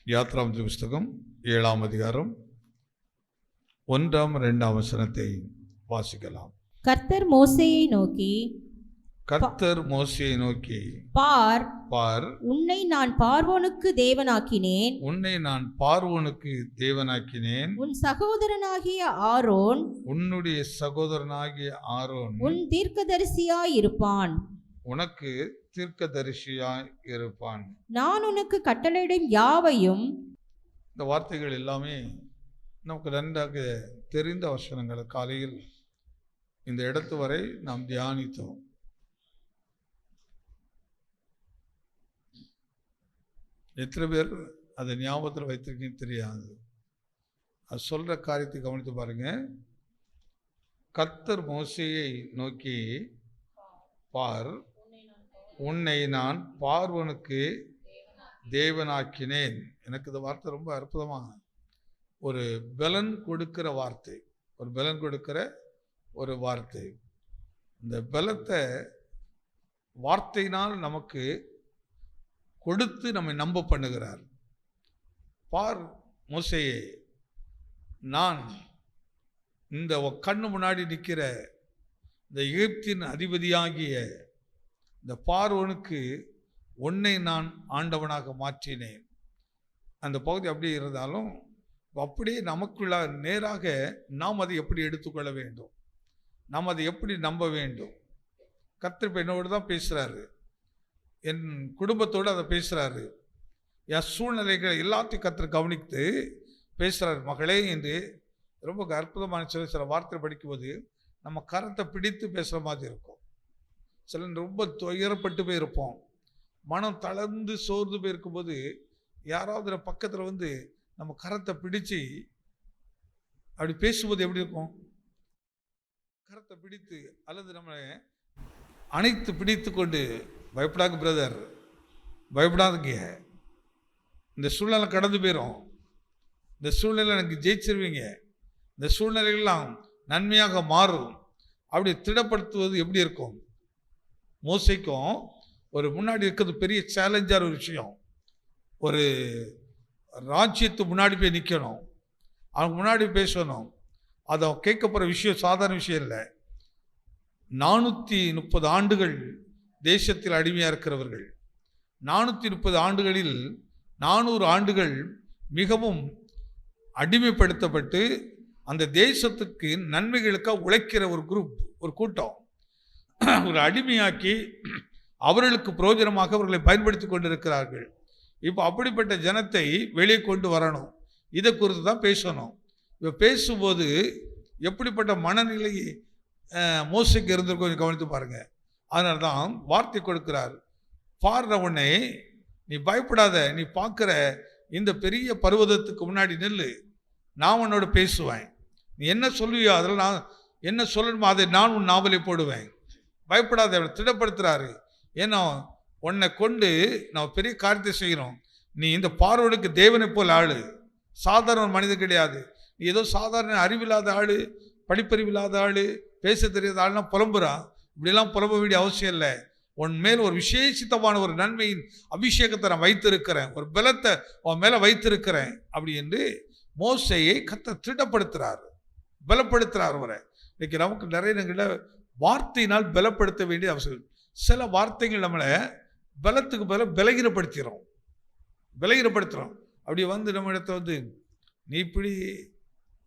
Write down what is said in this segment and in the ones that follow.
யாத்ராம புஸ்தகம் 7ஆம் அதிகாரம் 1, 2 வசனத்தை வாசிக்கலாம். கர்த்தர் மோசேயை நோக்கி பார், உன்னை நான் பார்வோனுக்கு தேவனாக்கினேன். உன் சகோதரனாகிய ஆரோன், உன்னுடைய சகோதரனாகிய ஆரோன் உன் தீர்க்கதரிசியாய் இருப்பான். உனக்கு தீர்க்கதரிசியாய் இருப்பான். நான் உனக்கு கட்டளையிடும் யாவையும். இந்த வார்த்தைகள் எல்லாமே நமக்கு நன்றாக தெரிந்த வசனங்கள். காலையில் இந்த இடத்து வரை நாம் தியானித்தோம். எத்தனை பேர் அதை ஞாபகத்தில் வைத்திருக்கீங்கன்னு தெரியாது. அது சொல்ற காரியத்தை கவனித்து பாருங்க. கர்த்தர் மோசேயை நோக்கி, பார், உன்னை நான் பார்வோனுக்கு தேவனாக்கினேன். எனக்கு இந்த வார்த்தை ரொம்ப அற்புதமாக ஒரு பலன் கொடுக்கிற வார்த்தை, ஒரு பலன் கொடுக்கிற ஒரு வார்த்தை. இந்த பலத்தை வார்த்தையினால் நமக்கு கொடுத்து நம்மை நம்ப பண்ணுகிறார். பார் மோசேயே, நான் இந்த கண்ணு முன்னாடி நிற்கிற இந்த எகிப்தின் அதிபதியாகிய இந்த பார்வோனுக்கு உன்னை நான் ஆண்டவனாக மாற்றினேன். அந்த பகுதி அப்படியே இருந்தாலும் அப்படியே நமக்குள்ள நேராக நாம் அதை எப்படி எடுத்துக்கொள்ள வேண்டும், நாம் அதை எப்படி நம்ப வேண்டும். கர்த்தர் என்னோடு தான் பேசுகிறாரு, என் குடும்பத்தோடு அதை பேசுகிறாரு, என் சூழ்நிலைகளை எல்லாத்தையும் கர்த்தர் கவனித்து பேசுகிறார். மகளே என்று ரொம்ப அற்புதமான சில வார்த்தை படிக்கும்போது நம்ம கரத்தை பிடித்து பேசுகிற மாதிரி இருக்கும். சில ரொம்ப துயரப்பட்டு போயிருப்போம், மனம் தளர்ந்து சோர்ந்து போயிருக்கும்போது யாராவது பக்கத்தில் வந்து நம்ம கரத்தை பிடிச்சு அப்படி பேசும்போது எப்படி இருக்கும்? கரத்தை பிடித்து அல்லது நம்மளை அணைத்து பிடித்து கொண்டு, பயப்படாங்க பிரதர், பயப்படாதீங்க, இந்த சூழ்நிலை கடந்து போயிடும், இந்த சூழ்நிலை எனக்கு ஜெயிச்சிருவீங்க, இந்த சூழ்நிலைகள்லாம் நன்மையாக மாறும், அப்படி திடப்படுத்துவது எப்படி இருக்கும்? மோசேக்கும் ஒரு முன்னாடி இருக்கிறது பெரிய சேலஞ்சான ஒரு விஷயம். ஒரு ராஜ்யத்து முன்னாடி போய் நிற்கணும், அவங்க முன்னாடி பேசணும். அதை கேட்க போகிற விஷயம் சாதாரண விஷயம் இல்லை. 430 ஆண்டுகள் தேசத்தில் அடிமையாக இருக்கிறவர்கள், 430 ஆண்டுகளில் 400 ஆண்டுகள் மிகவும் அடிமைப்படுத்தப்பட்டு அந்த தேசத்துக்கு நன்மைகளுக்காக உழைக்கிற ஒரு குரூப், ஒரு கூட்டம், ஒரு அடிமையாக்கி அவர்களுக்கு பிரயோஜனமாக அவர்களை பயன்படுத்தி கொண்டிருக்கிறார்கள். இப்போ அப்படிப்பட்ட ஜனத்தை வெளியே கொண்டு வரணும், இதை குறித்து தான் பேசணும். இப்போ பேசும்போது எப்படிப்பட்ட மனநிலை மோசேக்கு இருந்து கொஞ்சம் கவனித்து பாருங்க. அதனால தான் வார்த்தை கொடுக்கிறார், பாடுற உடனே நீ பயப்படாத, நீ பார்க்குற இந்த பெரிய பர்வதத்துக்கு முன்னாடி நில்லு, நான் உன்னோட பேசுவேன், நீ என்ன சொல்லுவியோ அதில் நான் என்ன சொல்லணுமோ அதை நான் உன் நாவலை போடுவேன், பயப்படாத. திடப்படுத்துகிறாரு. ஏன்னா உன்னை கொண்டு நான் பெரிய காரியத்தை செய்கிறோம். நீ இந்த பார்வோனுக்கு தேவனை போல் ஆளு, சாதாரண மனிதன் கிடையாது. நீ ஏதோ சாதாரண அறிவில்லாத ஆள், படிப்பறிவில்லாத ஆள், பேச தெரியாத ஆள்னா புலம்புறான். இப்படிலாம் புலம்ப வேண்டிய அவசியம் இல்லை. உன் மேல் ஒரு விசேஷித்தமான ஒரு நன்மையின் அபிஷேகத்தை நான் வைத்திருக்கிறேன், ஒரு பலத்தை உன் மேலே வைத்திருக்கிறேன் அப்படி என்று மோசேயை கர்த்தர் திடப்படுத்துகிறார், பலப்படுத்துகிறார். அவரை இன்னைக்கு நமக்கு நிறைய நேரங்களில் வார்த்தையினால் பலப்படுத்த வேண்டிய அவசியம். சில வார்த்தைகள் நம்மளை பலத்துக்கு பல பலகீனப்படுத்துகிறோம். அப்படி வந்து நம்ம இடத்த வந்து நீ இப்படி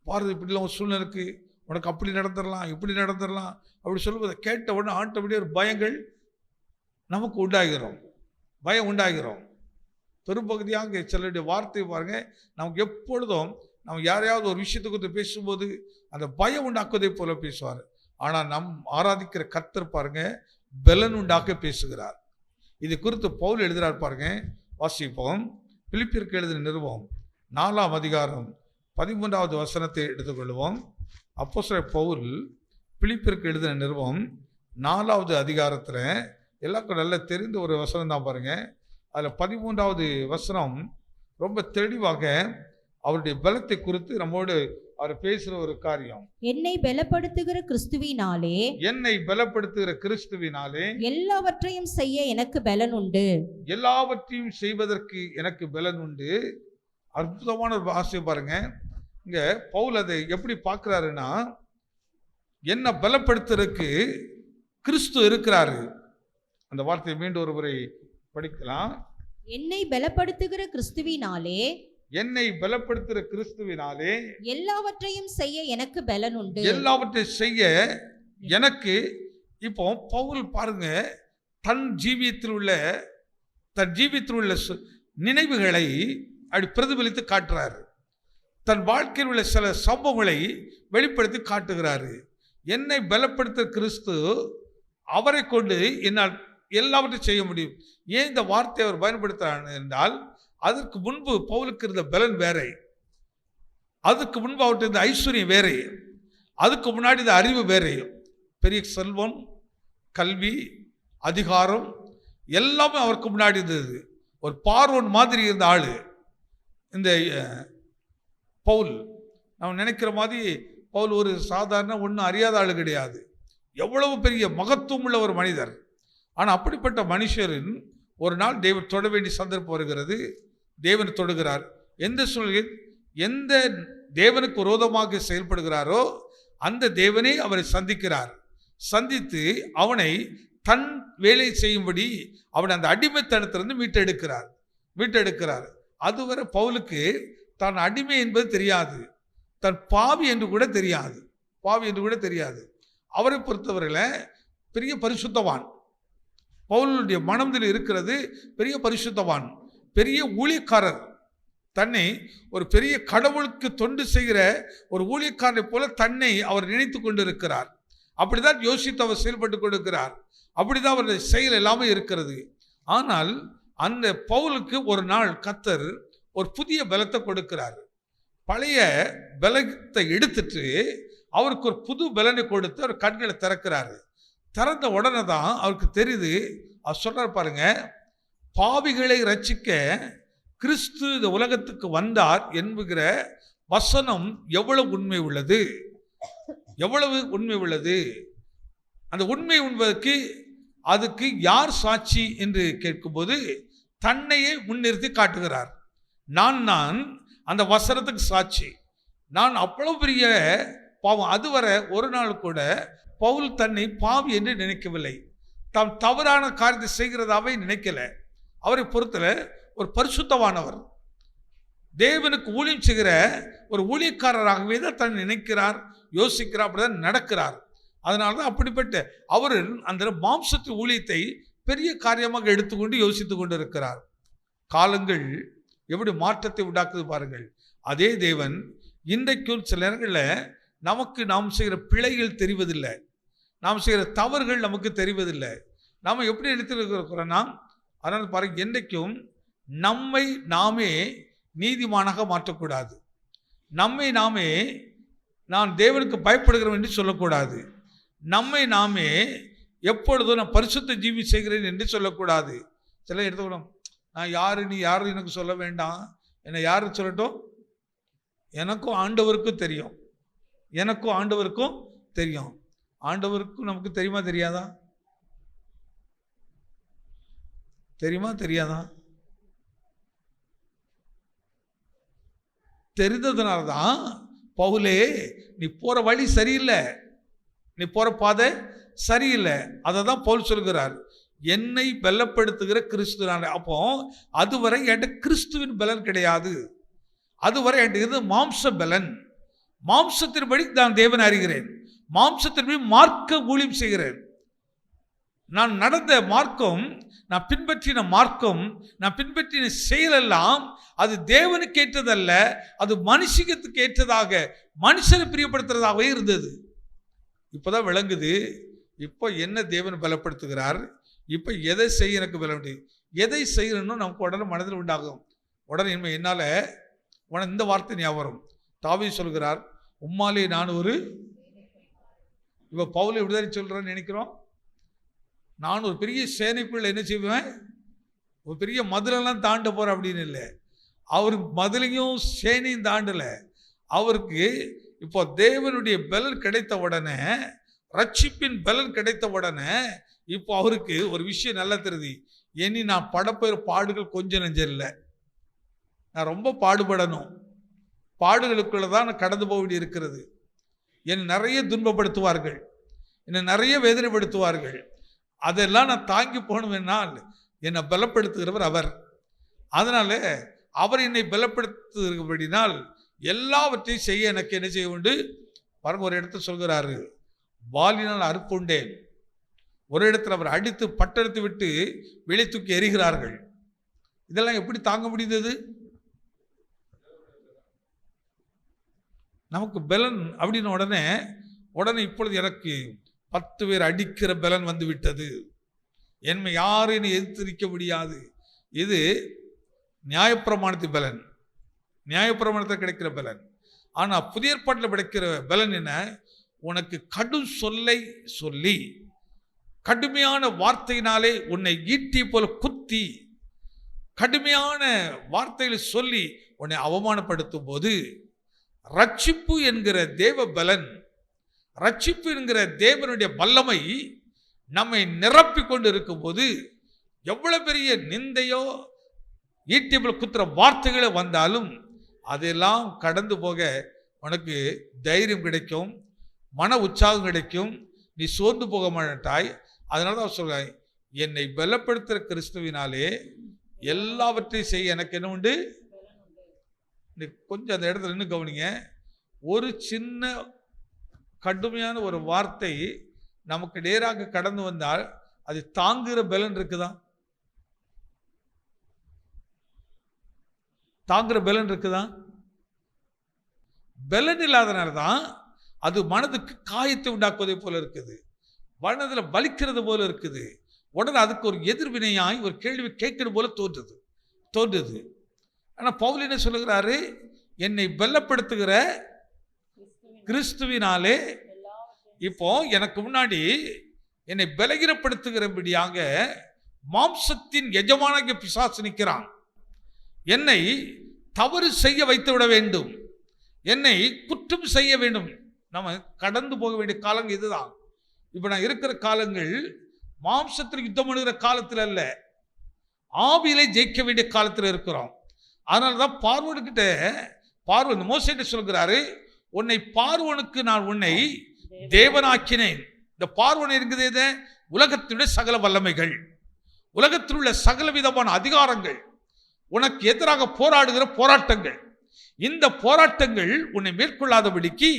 பாருது, இப்படிலாம் ஒரு சூழ்நிலை இருக்கு, உனக்கு அப்படி நடந்துடலாம், இப்படி நடந்துடலாம் அப்படி சொல்லுவதை கேட்ட உடனே ஆட்டோபடியே ஒரு பயங்கள் நமக்கு உண்டாகிறோம், பயம் உண்டாகிறோம். பெரும்பகுதியாக சிலருடைய வார்த்தை பாருங்க, நமக்கு எப்பொழுதும் நம்ம யாரையாவது ஒரு விஷயத்தை குறித்து பேசும்போது அந்த பயம் உண்டாக்குவதை போல பேசுவார். ஆனால் நம் ஆராதிக்கிற கர்த்தர் பாருங்க பலன் உண்டாக்க பேசுகிறார். இது குறித்து பவுல் எழுதுகிறார் பாருங்க, வாசிப்போம். பிலிப்பியருக்கு எழுதின நிருபம் 4ஆம் அதிகாரம் 13வது வசனத்தை எடுத்துக்கொள்வோம். அப்போஸ்தலர் பவுல் பிலிப்பியருக்கு எழுதின நிருபம் 4வது அதிகாரத்தில் எல்லாருக்கும் நல்லா தெரிந்த ஒரு வசனம் தான் பாருங்க. அதில் 13வது வசனம் ரொம்ப தெளிவாக அவருடைய பலத்தை குறித்து நம்மோடு அவர் பேசுகிற ஒரு காரியம். என்னை பலப்படுத்துகிற கிறிஸ்துவினாலே எல்லாவற்றையும் செய்ய எனக்கு பலன் உண்டு. எல்லாவற்றையும் செய்வதற்கு எனக்கு பலன் உண்டு. அற்புதமான ஒரு வார்த்தை பாருங்க. இங்க பவுல் அதை எப்படி பார்க்கிறாருன்னா, என்ன பலப்படுத்துறதுக்கு கிறிஸ்து இருக்கிறாரு. அந்த வார்த்தையை மீண்டும் ஒரு முறை படிக்கலாம். என்னை பலப்படுத்துகிற கிறிஸ்துவினாலே, என்னை பலப்படுத்துகிற கிறிஸ்துவினாலே எல்லாவற்றையும் செய்ய எனக்கு பலன் உண்டு. எல்லாவற்றையும் செய்ய எனக்கு. இப்போ பவுல் பாருங்க, தன் ஜீவியத்தில் உள்ள நினைவுகளை அப்படி பிரதிபலித்து காட்டுறாரு. தன் வாழ்க்கையில் உள்ள சில சம்பவங்களை வெளிப்படுத்தி காட்டுகிறாரு. என்னை பலப்படுத்த கிறிஸ்து, அவரை கொண்டு என்னால் எல்லாவற்றையும் செய்ய முடியும். ஏன் இந்த வார்த்தையை அவர் பயன்படுத்துறார் என்றால், அதற்கு முன்பு பவுலுக்கு இருந்த பலன் வேற, அதுக்கு முன்பு அவர்கிட்ட இருந்த ஐஸ்வர்யம் வேற, அதுக்கு முன்னாடி இந்த அறிவு வேற. பெரிய செல்வம், கல்வி, அதிகாரம் எல்லாமே அவருக்கு முன்னாடி இருந்தது. ஒரு பார்வோன் மாதிரி இருந்த ஆளு இந்த பவுல். நம்ம நினைக்கிற மாதிரி பவுல் ஒரு சாதாரண ஒன்றும் அறியாத ஆளு கிடையாது. எவ்வளவு பெரிய மகத்துவம் உள்ள ஒரு மனிதர். ஆனால் அப்படிப்பட்ட மனுஷரின் ஒரு நாள் தேவன் தொட வேண்டிய சந்தர்ப்பம் வருகிறது. தேவன் தொடுகிறார். எந்த சூழலில் எந்த தேவனுக்கு விரோதமாக செயல்படுகிறாரோ அந்த தேவனே அவரை சந்திக்கிறார். சந்தித்து அவனை தன் வேலை செய்யும்படி அவனை அந்த அடிமைத்தனத்திலிருந்து மீட்டெடுக்கிறார். அதுவரை பவுலுக்கு தான் அடிமை என்பது தெரியாது, தன் பாவி என்று கூட தெரியாது. அவரை பொறுத்தவரையில் பெரிய பரிசுத்தவான். பவுலுடைய மனதில் இருக்கிறது பெரிய பரிசுத்தவான், பெரிய ஊழியக்காரர். தன்னை ஒரு பெரிய கடவுளுக்கு தொண்டு செய்கிற ஒரு ஊழியக்காரனை போல தன்னை அவர் நினைத்து கொண்டிருக்கிறார். அப்படிதான் யோசித்து அவர் செயல்பட்டு கொண்டிருக்கிறார். அப்படிதான் அவருடைய செயல் எல்லாமே இருக்கிறது. ஆனால் அந்த பவுலுக்கு ஒரு நாள் கர்த்தர் ஒரு புதிய பலத்தை கொடுக்கிறார். பழைய பலத்தை எடுத்துட்டு அவருக்கு ஒரு புது பலனை கொடுத்து அவர் கண்களை திறக்கிறாரு. திறந்த உடனே தான் அவருக்கு தெரியுது. அவர் சொல்றார் பாருங்க, பாவிகளை ரட்சிக்க கிறிஸ்து இந்த உலகத்துக்கு வந்தார் என்கிற வசனம் எவ்வளவு உண்மை உள்ளது. அந்த உண்மை உண்பதற்கு அதுக்கு யார் சாட்சி என்று கேட்கும்போது தன்னையே முன்னிறுத்தி காட்டுகிறார். நான் அந்த வசனத்துக்கு சாட்சி. நான் அவ்வளவு பெரிய பாவம். அதுவரை ஒரு நாள் கூட பவுல் தன்னை பாவி என்று நினைக்கவில்லை. தாம் தவறான காரியத்தை செய்கிறதாவே நினைக்கல. அவரை பொறுத்தல ஒரு பரிசுத்தவானவர், தேவனுக்கு ஊழியம் செய்கிற ஒரு ஊழியக்காரராகவே தான் தன்னை நினைக்கிறார், யோசிக்கிறார், அப்படிதான் நடக்கிறார். அதனால தான் அப்படிப்பட்ட அவர் அந்த மாம்சத்து ஊழியத்தை பெரிய காரியமாக எடுத்துக்கொண்டு யோசித்து கொண்டு இருக்கிறார். காலங்கள் எப்படி மாற்றத்தை உண்டாக்குது பாருங்கள். அதே தேவன் இன்றைக்கும் சில நேரங்களில் நமக்கு நாம் செய்கிற பிழைகள் தெரிவதில்லை, நாம் செய்கிற தவறுகள் நமக்கு தெரிவதில்லை. நாம் எப்படி எடுத்துருக்கிறோன்னா, அதனால் பாருங்கள், என்றைக்கும் நம்மை நாமே நீதிமானாக மாற்றக்கூடாது. நம்மை நாமே நான் தேவனுக்கு பயப்படுகிறோம் என்று சொல்லக்கூடாது. நம்மை நாமே எப்பொழுதும் நான் பரிசுத்த ஜீவி செய்கிறேன் என்று சொல்லக்கூடாது. சில எடுத்துக்கணும், நான் யாரு, நீ யாரும் எனக்கு சொல்ல வேண்டாம், என்னை யாரு சொல்லட்டும், எனக்கும் ஆண்டவருக்கும் தெரியும். ஆண்டவருக்கும் நமக்கு தெரியுமா தெரியாதா? தெரிந்ததுனால தான் பவுலே, நீ போற வழி சரியில்லை, நீ போற பாதை சரியில்லை. அதை தான் பவுல் சொல்கிறார், என்னை பலப்படுத்துகிற கிறிஸ்துனால. அப்போ அதுவரை என்கிட்ட கிறிஸ்துவின் பலன் கிடையாது. அதுவரை என்கிட்ட மாம்ச பலன். மாம்சத்தின்படி நான் தேவன் அறிகிறேன், மாம்சத்தின்படி மார்க்க ஊழியம் செய்கிறேன். நான் நடந்த மார்க்கம், நான் பின்பற்றின மார்க்கம், நான் பின்பற்றின செயலெல்லாம் அது தேவனுக்கு ஏற்றதல்ல, அது மனுஷத்துக்கு ஏற்றதாக, மனுஷனை பிரியப்படுத்துறதாகவே இருந்தது. இப்போதான் விளங்குது, இப்போ என்ன தேவன் பலப்படுத்துகிறார், இப்போ எதை செய்ய எனக்கு பலம், எதை செய்யணும்னு நமக்கு உடனே மனதில் உண்டாகும். உடனே இனிமே என்னால் உடனே இந்த வார்த்தை ஞாபகம் வரும். தாவீது சொல்கிறார், உம்மாலே நான் ஒரு, இப்போ பவுலை விடுதலை சொல்கிறேன்னு நினைக்கிறோம். நான் ஒரு பெரிய சேனைக்குள்ள என்ன செய்வேன், ஒரு பெரிய மதுளெல்லாம் தாண்ட போகிறேன் அப்படின்னு இல்லை. அவருக்கு மதுளையும் சேனையும் தாண்டலை. அவருக்கு இப்போ தேவனுடைய பலன் கிடைத்த உடனே, ரட்சிப்பின் பலன் கிடைத்த உடனே இப்போ அவருக்கு ஒரு விஷயம் நல்லா தெரியுது. இனி நான் படப்பெற பாடுகள் கொஞ்சம் நெஞ்சம் இல்லை. நான் ரொம்ப பாடுபடணும், பாடுகளுக்குள்ள தான் நான் கடந்து போக வேண்டி இருக்கிறது. என்னை நிறைய துன்பப்படுத்துவார்கள், என்னை நிறைய வேதனைப்படுத்துவார்கள். அதெல்லாம் நான் தாங்கி போகணும்னால் என்னை பலப்படுத்துகிறவர் அவர். அதனால அவர் என்னை பலப்படுத்துகிறபடினால் எல்லாவற்றையும் செய்ய எனக்கு என்ன செய்ய உண்டு. பாருங்க, ஒரு இடத்துல சொல்கிறாரு, வாளினால் அறுப்புண்டேன். ஒரு இடத்துல அவர் அடித்து பட்டெடுத்து விட்டு வெளியே தூக்கி எறிகிறார்கள். இதெல்லாம் எப்படி தாங்க முடிந்தது? நமக்கு பலன் அப்படின்னு உடனே இப்பொழுது எனக்கு 10 பேர் அடிக்கிற பலன் வந்து விட்டது, என்னை யாரும் எதிர்த்திருக்க முடியாது. இது நியாயப்பிரமாணத்து பலன், நியாயப்பிரமாணத்தில் கிடைக்கிற பலன். ஆனால் புதிய ஏற்பாட்டில் கிடைக்கிற பலன் என்ன? உனக்கு கடும் சொல்லை சொல்லி, கடுமையான வார்த்தையினாலே உன்னை ஈட்டி போல குத்தி, கடுமையான வார்த்தைகளை சொல்லி உன்னை அவமானப்படுத்தும் போது, ரட்சிப்பு என்கிற தேவ பலன், ரட்சிப்பு என்கிற தேவனுடைய வல்லமை நம்மை நிரப்பி கொண்டு இருக்கும் போது, எவ்வளவு பெரிய நிந்தையோ ஈட்டிபிள் குத்துற வார்த்தைகளை வந்தாலும் அதெல்லாம் கடந்து போக உனக்கு தைரியம் கிடைக்கும், மன உற்சாகம் கிடைக்கும், நீ சோர்ந்து போக மாட்டாய். அதனால தான் சொல்றேன், என்னை பலப்படுத்துகிற கிறிஸ்துவினாலே எல்லாவற்றையும் செய்ய எனக்கு என்ன உண்டு. கொஞ்சம் அந்த இடத்துல இன்னும் கவனிங்க. ஒரு சின்ன கடுமையான ஒரு வார்த்தை நமக்கு நேராக கடந்து வந்தால் அது தாங்குகிற பலன் இருக்குதா? தாங்குகிற பலன் இருக்குதா? பலன் இல்லாதனால தான் அது மனதுக்கு காயத்தை உண்டாக்குவதை போல இருக்குது, மனதில் வலிக்கிறது போல இருக்குது. உடனே அதுக்கு ஒரு எதிர்வினையாய் ஒரு கேள்வி கேட்கிற போல தோன்றுது. ஆனால் பவுல் என்ன சொல்லுகிறாரு? என்னை பலப்படுத்துகிற கிறிஸ்துவினாலே. இப்போ எனக்கு முன்னாடி என்னை பலகீனப்படுத்துகிறபடியாக மாம்சத்தின் எஜமானாகிய பிசாசு நிற்கிறான். என்னை தவறு செய்ய வைத்து விட வேண்டும், என்னை குற்றம் செய்ய வேண்டும். நம்ம கடந்து போக வேண்டிய காலங்கள் இதுதான். இப்போ நான் இருக்கிற காலங்கள் மாம்சத்தில் யுத்தம் பண்ணுகிற காலத்தில் அல்ல, ஆவியிலே ஜெயிக்க வேண்டிய காலத்தில் இருக்கிறோம். அதனால தான் பார்வோன் மோசேட்ட சொல்கிறாரு, உன்னை பார்வோனுக்கு நான் உன்னை தேவனாக்கினேன். இந்த பார்வோன் இருக்குது உலகத்தினுடைய சகல வல்லமைகள், உலகத்தில் உள்ள சகல விதமான அதிகாரங்கள், உனக்கு எதிராக போராடுகிற போராட்டங்கள். இந்த போராட்டங்கள் உன்னை மேற்கொள்ளாதபடிக்கு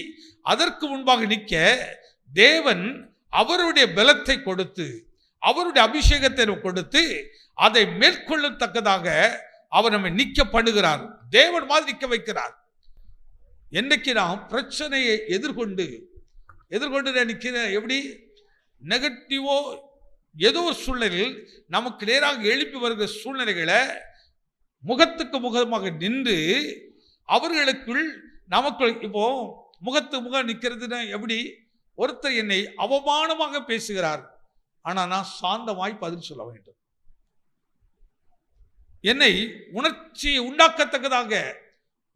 அதற்கு முன்பாக நிற்க தேவன் அவருடைய பலத்தை கொடுத்து, அவருடைய அபிஷேகத்தை கொடுத்து அதை மேற்கொள்ளத்தக்கதாக அவர் நம்மை நிற்க பண்ணுகிறார். தேவன் மாதிரி நிற்க வைக்கிறார். என்னைக்கு நாம் பிரச்சனையை எதிர்கொண்டு நிற்கிறேன், எப்படி நெகட்டிவோ ஏதோ சூழ்நிலையில் நமக்கு நேராக எழுப்பி வருகிற சூழ்நிலைகளை முகத்துக்கு முகமாக நின்று அவர்களுக்குள் நமக்கு இப்போ முகத்துக்கு முகம் நிற்கிறதுனா எப்படி? ஒருத்தர் என்னை அவமானமாக பேசுகிறார், ஆனால் நான் சாந்தமாய் பதில் சொல்ல வேண்டும். என்னை உணர்ச்சியை உண்டாக்கத்தக்கதாக,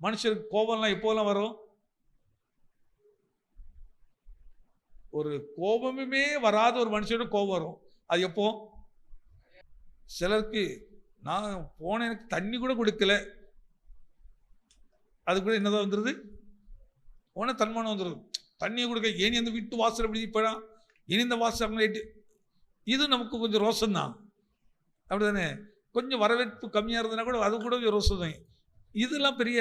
மனுஷருக்கு கோபம்லாம் எப்போலாம் வரும்? ஒரு கோபமுமே வராத ஒரு மனுஷனுக்கு கோபம் வரும். அது எப்போ? சிலருக்கு நான் போன எனக்கு தண்ணி கூட கொடுக்கல, அது கூட என்னதான் வந்துடுது, போன தன்மானம் வந்துடுது. தண்ணியை கொடுக்க ஏனி அந்த வீட்டு வாசல் அப்படி போயிடா, இனி இந்த வாசல் இது நமக்கு கொஞ்சம் ரோசம்தான், அப்படி தானே? கொஞ்சம் வரவேற்பு கம்மியாக இருந்ததுன்னா கூட அது கூட ரோசம் தான். இதெல்லாம் பெரிய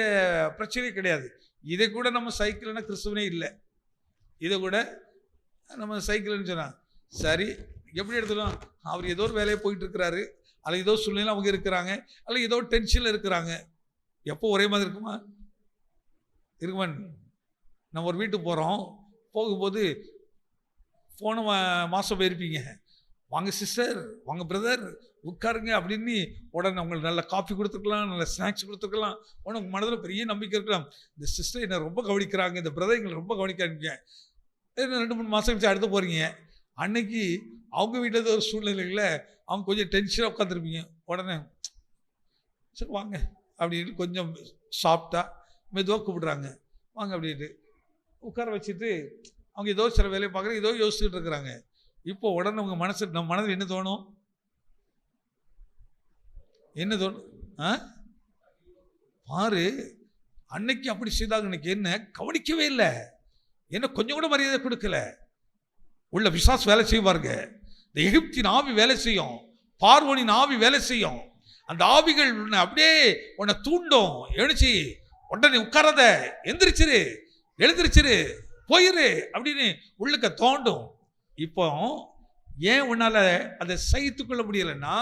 பிரச்சனையே கிடையாது. இதை கூட நம்ம சைக்கிள்னா கிறிஸ்துவனே இல்லை, இதை கூட நம்ம சைக்கிள்னு சொன்னால் சரி எப்படி எடுத்துக்கலாம், அவர் ஏதோ ஒரு வேலையை போயிட்டு இருக்கிறாரு, அல்ல ஏதோ சூழ்நிலை அவங்க இருக்கிறாங்க, அல்ல ஏதோ டென்ஷனில் இருக்கிறாங்க. எப்போ ஒரே மாதிரி இருக்குமா? நம்ம ஒரு வீட்டுக்கு போகிறோம், போகும்போது போன மாதம் போயிருப்பீங்க, வாங்க சிஸ்டர், வாங்க பிரதர், உட்காருங்க அப்படின்னு உடனே உங்களுக்கு நல்ல காஃபி கொடுத்துருக்கலாம், நல்ல ஸ்நாக்ஸ் கொடுத்துருக்கலாம். உனக்கு மனதில் பெரிய நம்பிக்கை இருக்கலாம், இந்த சிஸ்டர் என்னை ரொம்ப கவனிக்கிறாங்க, இந்த பிரதர் எங்களை ரொம்ப கவனிக்கிறாங்க. 2-3 மாதம் கழிச்சு அடுத்து போகிறீங்க, அன்னைக்கு அவங்க வீட்டில் ஒரு சூழ்நிலைகளில் அவங்க கொஞ்சம் டென்ஷனாக உட்காந்துருப்பீங்க. உடனே சரி வாங்க அப்படின்னு கொஞ்சம் சாப்பிட்டா மெதுவாக கூப்பிடுறாங்க, வாங்க அப்படின்ட்டு உட்கார வச்சுட்டு அவங்க ஏதோ சில வேலையை பார்க்குற ஏதோ யோசிச்சுட்டு இருக்கிறாங்க. இப்போ உடனே உங்கள் நம்ம மனதில் என்ன தோணும்? பாரு, அன்னைக்கு அப்படி செய்தாங்க, இன்னைக்கு என்ன கவனிக்கவே இல்லை, என்ன கொஞ்சம் கூட மரியாதை கொடுக்கல. உள்ள பிசாசு வேலை செய்வாருங்க. இந்த எகிப்தின் ஆவி வேலை செய்யும், பார்வோனின் ஆவி வேலை செய்யும். அந்த ஆவிகள் உன்னை அப்படியே உன்னை தூண்டும். எழுச்சி உடனே உட்காராத, எந்திரிச்சிரு, எழுந்திரிச்சிரு, போயிரு அப்படின்னு உள்ளுக்க தோண்டும். இப்போ ஏன் உன்னால அதை சகித்து கொள்ள முடியலைன்னா,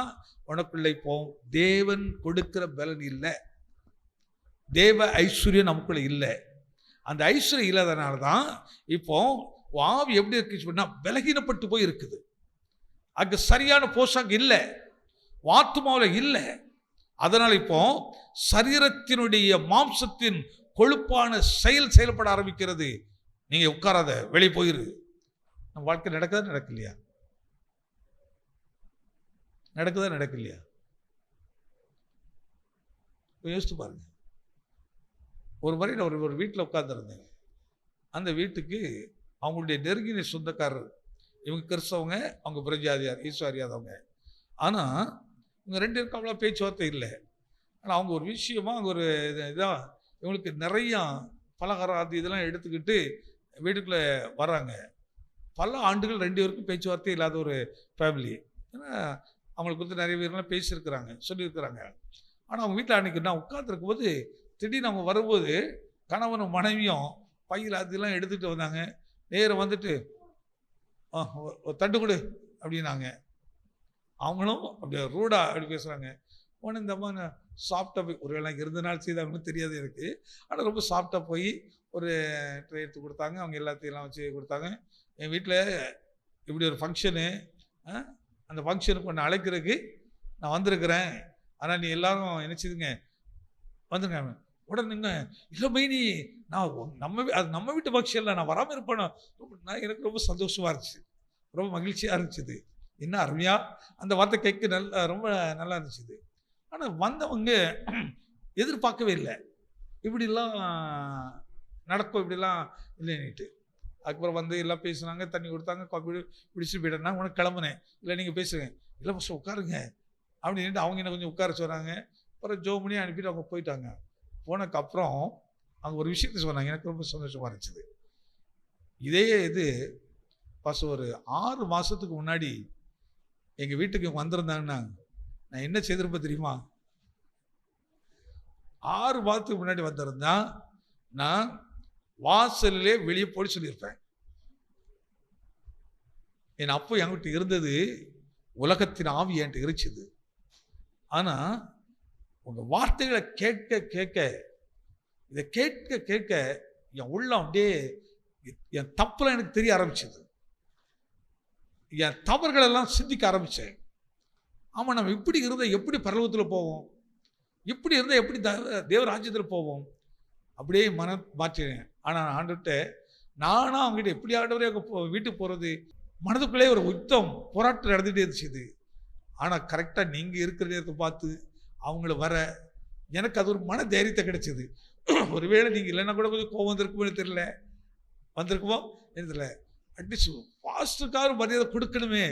உனக்குள்ள இப்போ தேவன் கொடுக்கிற பலன் இல்லை, தேவ ஐஸ்வர்யம் நமக்குள்ள இல்லை. அந்த ஐஸ்வர்யம் இல்லாதனால தான் இப்போ ஆவி எப்படி இருக்கு சொன்னா பலகீனப்பட்டு போய் இருக்குது. அங்கே சரியான போஷாக்கு இல்லை, ஆத்துமாவில் இல்லை. அதனால் இப்போ சரீரத்தினுடைய மாம்சத்தின் கொழுப்பான செயல்பட ஆரம்பிக்கிறது. நீங்க உட்காராத, வெளியே போயிரு. நம்ம வாழ்க்கை நடக்குதா நடக்கலையா? நடக்குதா நடக்கலையா? யோசித்து பாருங்க. ஒரு முறை நான் ஒரு வீட்டில் உட்கார்ந்துருந்தேன். அந்த வீட்டுக்கு அவங்களுடைய நெருங்கின சொந்தக்காரர், இவங்க கிறிஸ்தவங்க, அவங்க பிரஜாதியார் ஈஸ்வ அறியாதவங்க. ஆனால் இவங்க ரெண்டு பேருக்கு அவ்வளோ பேச்சுவார்த்தை இல்லை. ஆனால் அவங்க ஒரு விஷயமா அங்கே ஒரு இதாக இவங்களுக்கு நிறையா பலகாரம் அது இதெல்லாம் எடுத்துக்கிட்டு வீட்டுக்குள்ளே வராங்க. பல ஆண்டுகள் ரெண்டு பேருக்கும் பேச்சுவார்த்தை இல்லாத ஒரு ஃபேமிலி. ஏன்னா அவங்களுக்கு வந்து நிறைய பேர்லாம் பேசியிருக்கிறாங்க, சொல்லியிருக்கிறாங்க. ஆனால் அவங்க வீட்டில் அன்றைக்கி நான் உட்காந்துருக்கும் போது திடீர்னு அவங்க வரும்போது கணவனும் மனைவியும் பையில் அதெல்லாம் எடுத்துகிட்டு வந்தாங்க. நேரம் வந்துட்டு ஒரு தட்டு கொடு அப்படின்னாங்க. அவங்களும் அப்படியே ரூடாக அப்படி பேசுகிறாங்க. உடனே இந்த அம்மா சாப்பிட்டா போய், ஒரு வேளை இருந்த நாள் செய்தாங்கன்னு தெரியாது எனக்கு, ஆனால் ரொம்ப சாப்பிட்டா போய் ஒரு ட்ரை எடுத்து கொடுத்தாங்க. அவங்க எல்லாத்தையும் வச்சு கொடுத்தாங்க. என் வீட்டில் இப்படி ஒரு ஃபங்க்ஷனு, அந்த ஃபங்க்ஷனுக்கு ஒன்று அழைக்கிறதுக்கு நான் வந்திருக்கிறேன், ஆனால் நீ எல்லாரும் நினச்சிதுங்க வந்துருங்க. உடனே நீங்கள் இல்லை மைனி, நான் நம்ம வீட்டு ஃபங்க்ஷன் இல்லை, நான் வராமல் இருப்பேன். நான் எனக்கு ரொம்ப சந்தோஷமாக இருந்துச்சு, ரொம்ப மகிழ்ச்சியாக இருந்துச்சுது. என்ன அருமையாக அந்த வார்த்தை கேட்க ரொம்ப நல்லா இருந்துச்சுது. ஆனால் வந்தவங்க எதிர்பார்க்கவே இல்லை இப்படிலாம் நடக்கும், இப்படிலாம் இல்லைன்னுட்டு. அதுக்கப்புறம் வந்து எல்லாம் பேசுனாங்க, தண்ணி கொடுத்தாங்க, காப்பி பிடிச்சிட்டு போயிட்டேன்னா உனக்கு கிளம்புனேன். இல்லை நீங்கள் பேசுங்க, இல்லை ஃபஸ்ட்டு உட்காருங்க அப்படின்ட்டு அவங்க என்ன கொஞ்சம் உட்கார சொன்னாங்க. அப்புறம் ஜோ பண்ணி அனுப்பிட்டு அவங்க போயிட்டாங்க. போனதுக்கப்புறம் அவங்க ஒரு விஷயத்த சொன்னாங்க, எனக்கு ரொம்ப சந்தோஷமாக இருந்துச்சு. இதே இது ஒரு 6 மாதத்துக்கு முன்னாடி எங்கள் வீட்டுக்கு வந்திருந்தாங்கன்னா நான் என்ன செய்திருப்பேன் தெரியுமா? 6 மாதத்துக்கு முன்னாடி வந்திருந்தா நான் வாசல்லே வெளியே போய் சொல்லியிருப்பேன். என் அப்போ என்கிட்ட இருந்தது உலகத்தின் ஆவி என்கிட்ட இருந்துச்சு. ஆனால் உங்கள் வார்த்தைகளை கேட்க கேட்க, இதை கேட்க கேட்க என் உள்ளம் அப்படியே என் தப்புலாம் எனக்கு தெரிய ஆரம்பிச்சது. என் தவறுகளெல்லாம் சிந்திக்க ஆரம்பித்தேன். ஆமாம், நம்ம இப்படி இருந்தால் எப்படி பரலோகத்தில் போவோம், இப்படி இருந்தால் எப்படி தேவராஜ்யத்தில் போவோம், அப்படியே மாற்றினேன். ஆனால் ஆண்டுகிட்ட நானும் அவங்ககிட்ட எப்படி ஆண்டவரே வீட்டுக்கு போகிறது, மனதுக்குள்ளே ஒரு யுத்தம் போராட்டம் நடந்துகிட்டே இருந்துச்சு. ஆனால் கரெக்டாக நீங்கள் இருக்கிற நேரத்தை பார்த்து அவங்கள வர எனக்கு அது ஒரு மன தைரியத்தை கிடைச்சிது. ஒருவேளை நீங்கள் இல்லைன்னா கூட கொஞ்சம் கோவம் வந்திருக்குமே தெரியல, வந்திருக்குமோ தெரியல. அட்லீஸ்ட் பாஸ்டருக்காக மரியாதை கொடுக்கணுமே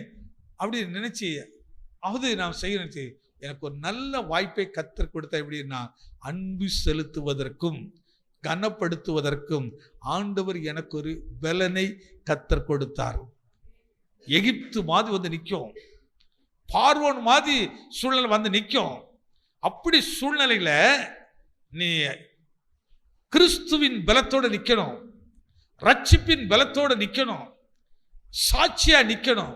அப்படின்னு நினச்சி அது நான் செய்ய நினச்சி எனக்கு ஒரு நல்ல வாய்ப்பை கத்தர் கொடுத்த. எப்படின்னா, அன்பு செலுத்துவதற்கும் கனப்படுத்துவதற்கும் ஆண்டவர் எனக்கு ஒரு பலனை கத்தர் கொடுத்தார். எகிப்து மாதிரி வந்து நிற்கும், பார்வோன் மாதிரி சூழ்நிலை வந்து நிற்கும். அப்படி சூழ்நிலையில நீ கிறிஸ்துவின் பலத்தோடு நிற்கணும், ரட்சிப்பின் பலத்தோடு நிற்கணும், சாட்சியா நிற்கணும்.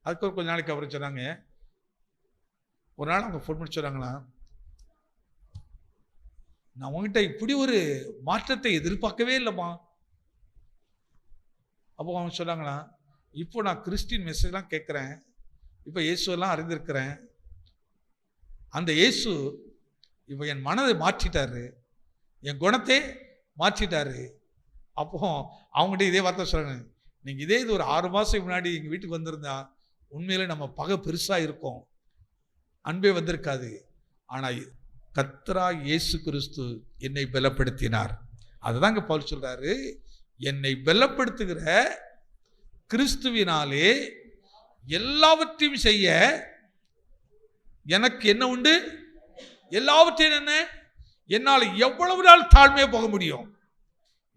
அதுக்கு கொஞ்ச நாளைக்கு அவர் சொன்னாங்க, ஒரு நாள் அவங்க ஃபோன் பண்ணி சொன்னாங்களா, நான் உங்ககிட்ட இப்படி ஒரு மாற்றத்தை எதிர்பார்க்கவே இல்லைம்மா. அப்போ அவங்க சொன்னாங்களா, இப்போ நான் கிறிஸ்டின் மெசேஜ்லாம் கேட்குறேன், இப்போ இயேசுவெல்லாம் அறிந்திருக்கிறேன். அந்த இயேசு இப்போ என் மனதை மாற்றிட்டாரு, என் குணத்தை மாற்றிட்டாரு. அப்போ அவங்ககிட்ட இதே வார்த்தை சொல்கிறாங்க, நீங்கள் இதே இது ஒரு 6 மாதம் முன்னாடி எங்கள் வீட்டுக்கு வந்திருந்தா உண்மையிலே நம்ம பகை பெருசாக இருக்கும், அன்பே வந்திருக்காது. ஆனால் கர்த்தராகிய இயேசு கிறிஸ்து என்னை பலப்படுத்தினார். அதுதான் இங்கே பவுல் சொல்கிறாரு, என்னை பலப்படுத்துகிற கிறிஸ்துவினாலே எல்லாவற்றையும் செய்ய எனக்கு என்ன உண்டு? எல்லாவற்றையும் என்ன, என்னால் எவ்வளவு நாள் தாழ்மையா போக முடியும்,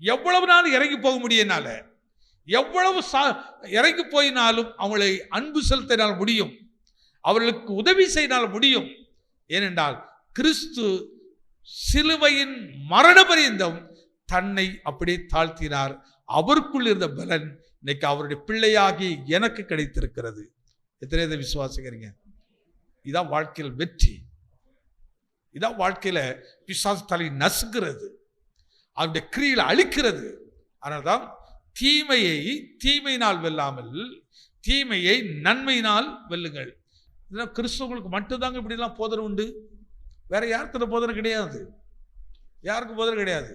எவ்வளவு நாள் இறங்கி போக முடியும், என்னால எவ்வளவு இறங்கி போயினாலும் அவங்களை அன்பு செலுத்தினால் முடியும், அவர்களுக்கு உதவி செய்தால் முடியும். ஏனென்றால் கிறிஸ்து சிலுவையின் மரண பரியந்தம் தன்னை அப்படியே தாழ்த்தினார். அவருக்குள் இருந்த பலன் இன்னைக்கு அவருடைய பிள்ளையாகி எனக்கு கிடைத்திருக்கிறது. எத்தனை விசுவாசிக்கிறீங்க? இதான் வாழ்க்கையில் வெற்றி. இதான் வாழ்க்கையில பிசாசு தலை நசுக்கிறது, அவருடைய கிரியில அழிக்கிறது. அதனால்தான் தீமையை தீமையினால் வெல்லாமல் தீமையை நன்மையினால் வெல்லுங்கள். இதெல்லாம் கிறிஸ்தவங்களுக்கு மட்டும்தாங்க இப்படிலாம் போதனை உண்டு. வேற யாருக்கு போதனை கிடையாது, யாருக்கும் போதனை கிடையாது.